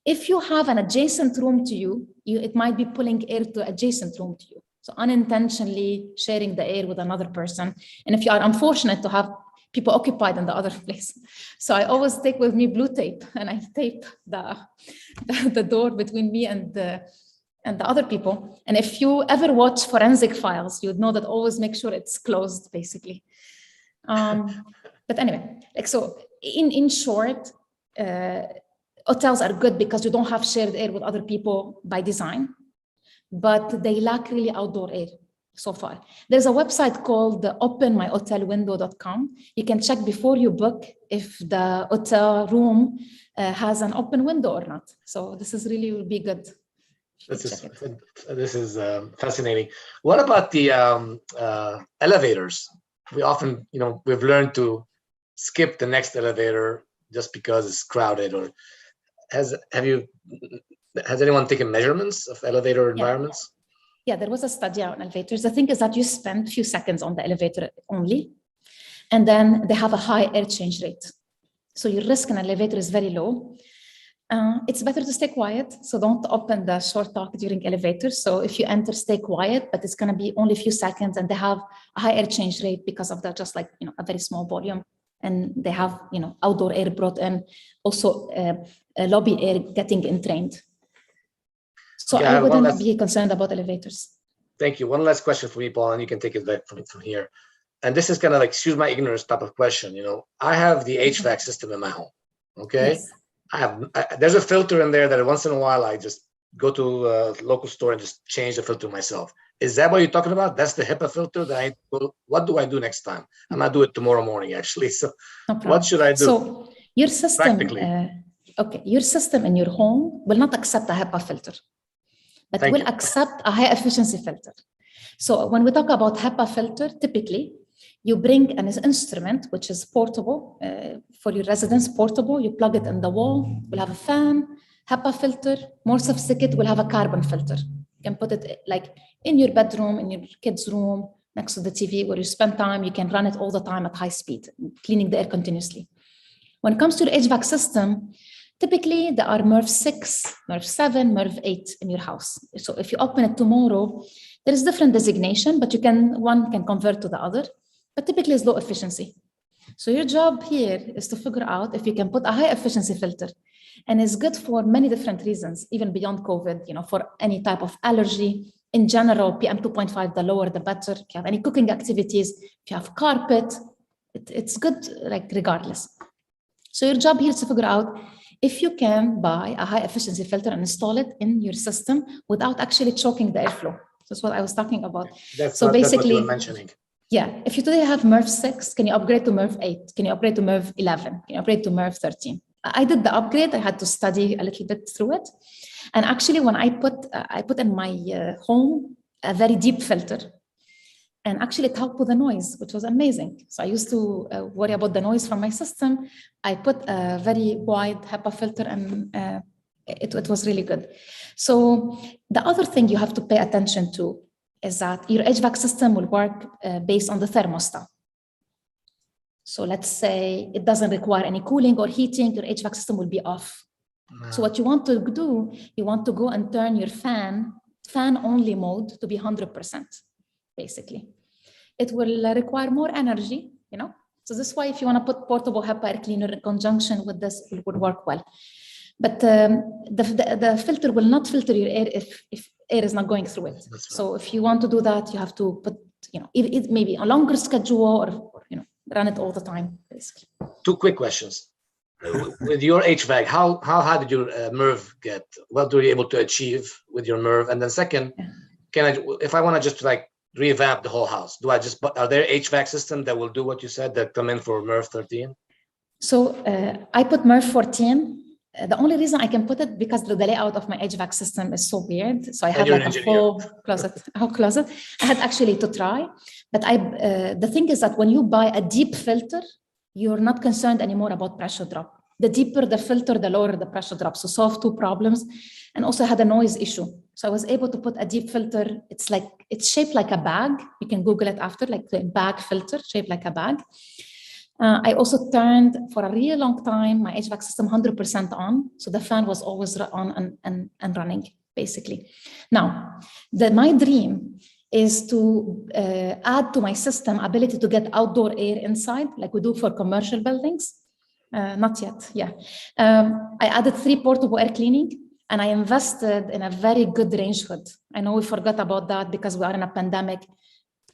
[SPEAKER 3] If you have an adjacent room to you, it might be pulling air to adjacent room to you. So unintentionally sharing the air with another person. And if you are unfortunate to have people occupied in the other place. So I always take with me blue tape, and I tape the door between me and and the other people. And if you ever watch forensic files, you would know that always make sure it's closed, basically. But anyway, like, so in short, hotels are good because you don't have shared air with other people by design, but they lack really outdoor air so far. There's a website called openmyhotelwindow.com. You can check before you book if the hotel room has an open window or not. So this is really will be good.
[SPEAKER 4] This is fascinating. What about the elevators? We often, we've learned to skip the next elevator just because it's crowded. Or has anyone taken measurements of elevator environments?
[SPEAKER 3] Yeah, there was a study on elevators. The thing is that you spend a few seconds on the elevator only, and then they have a high air change rate. So your risk in an elevator is very low. It's better to stay quiet. So don't open the short talk during elevators. So if you enter, stay quiet, but it's going to be only a few seconds, and they have a high air change rate because of that, just like, a very small volume. And they have, outdoor air brought in, also lobby air getting entrained. So I wouldn't be concerned about elevators.
[SPEAKER 4] Thank you. One last question for me, Paul, and you can take it back from here. And this is kind of like, excuse my ignorance type of question. I have the HVAC system in my home. Okay. Yes. There's a filter in there that once in a while I just go to a local store and just change the filter myself. Is that what you're talking about? That's the HEPA filter that what do I do next time? I'm going to do it tomorrow morning, actually. So what should I do?
[SPEAKER 3] So your system, your system in your home will not accept a HEPA filter, but will accept a high efficiency filter. So when we talk about HEPA filter, typically you bring an instrument, which is portable for your residence, portable. You plug it in the wall. We'll have a fan, HEPA filter. More sophisticated, we'll have a carbon filter. You can put it like in your bedroom, in your kids' room, next to the TV, where you spend time. You can run it all the time at high speed, cleaning the air continuously. When it comes to the HVAC system, typically there are MERV 6, MERV 7, MERV 8 in your house. So if you open it tomorrow, there is different designation, but one can convert to the other. But typically it's low efficiency. So your job here is to figure out if you can put a high efficiency filter, and it's good for many different reasons, even beyond COVID, for any type of allergy. In general, PM 2.5, the lower, the better. If you have any cooking activities, if you have carpet, it's good, like regardless. So your job here is to figure out if you can buy a high efficiency filter and install it in your system without actually choking the airflow. That's what I was talking about.
[SPEAKER 4] That's what you were mentioning.
[SPEAKER 3] Yeah, if you today have MERV 6, can you upgrade to MERV 8? Can you upgrade to MERV 11? Can you upgrade to MERV 13? I did the upgrade. I had to study a little bit through it. And actually, when I put in my home a very deep filter, and actually it helped with the noise, which was amazing. So I used to worry about the noise from my system. I put a very wide HEPA filter, and it was really good. So the other thing you have to pay attention to is that your HVAC system will work based on the thermostat. So let's say it doesn't require any cooling or heating, your HVAC system will be off. Wow. So what you want to do, you want to go and turn your fan only mode to be 100%, basically. It will require more energy, So this is why if you want to put portable HEPA air cleaner in conjunction with this, it would work well. But the filter will not filter your air if air is not going through it. Right. So if you want to do that, you have to put, maybe a longer schedule or run it all the time, basically. 2
[SPEAKER 4] quick questions. With your HVAC, how high did your MERV get? What were you able to achieve with your MERV? And then second, if I want to just revamp the whole house, are there HVAC systems that will do what you said that come in for MERV 13?
[SPEAKER 3] So I put MERV 14. The only reason I can put it because the layout of my HVAC system is so weird. So I had like a full closet. I had actually to try, but the thing is that when you buy a deep filter, you're not concerned anymore about pressure drop. The deeper the filter, the lower the pressure drop. So solve 2 problems, and also had a noise issue. So I was able to put a deep filter. It's shaped like a bag. You can Google it after, like the bag filter shaped like a bag. I also turned for a really long time my HVAC system 100% on, so the fan was always on and running, basically. Now, my dream is to add to my system ability to get outdoor air inside, like we do for commercial buildings. Not yet, yeah. I added 3 portable air cleaning. And I invested in a very good range hood. I know we forgot about that because we are in a pandemic,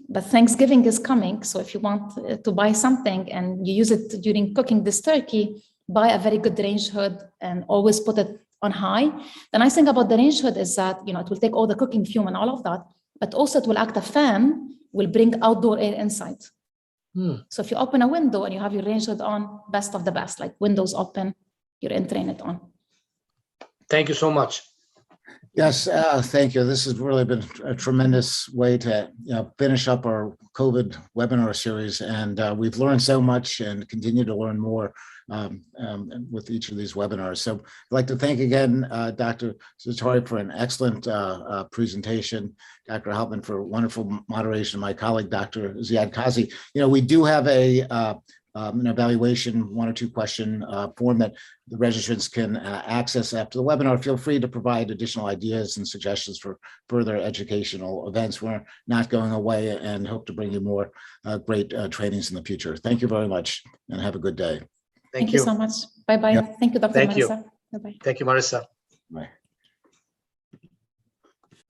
[SPEAKER 3] but Thanksgiving is coming. So if you want to buy something and you use it during cooking this turkey, buy a very good range hood and always put it on high. The nice thing about the range hood is that, it will take all the cooking fume and all of that, but also it will act a fan, will bring outdoor air inside. So if you open a window and you have your range hood on, best of the best, like windows open, you're entering it on.
[SPEAKER 4] Thank you so much.
[SPEAKER 1] Yes, thank you. This has really been a tremendous way to finish up our COVID webinar series, and we've learned so much and continue to learn more with each of these webinars. So I'd like to thank again Dr. Zaatari for an excellent presentation, Dr. Halpman for wonderful moderation, my colleague, Dr. Ziad Kazi. We do have an evaluation 1 or 2 question form that the registrants can access after the webinar. Feel free to provide additional ideas and suggestions for further educational events. We're not going away and hope to bring you more great trainings in the future. Thank you very much and have a good day.
[SPEAKER 4] Thank you
[SPEAKER 3] So much. Bye-bye.
[SPEAKER 1] Yep.
[SPEAKER 3] Thank you, Dr.
[SPEAKER 4] Thank
[SPEAKER 3] Marissa.
[SPEAKER 4] you.
[SPEAKER 3] Bye-bye.
[SPEAKER 4] Thank you, Marissa.
[SPEAKER 1] Bye.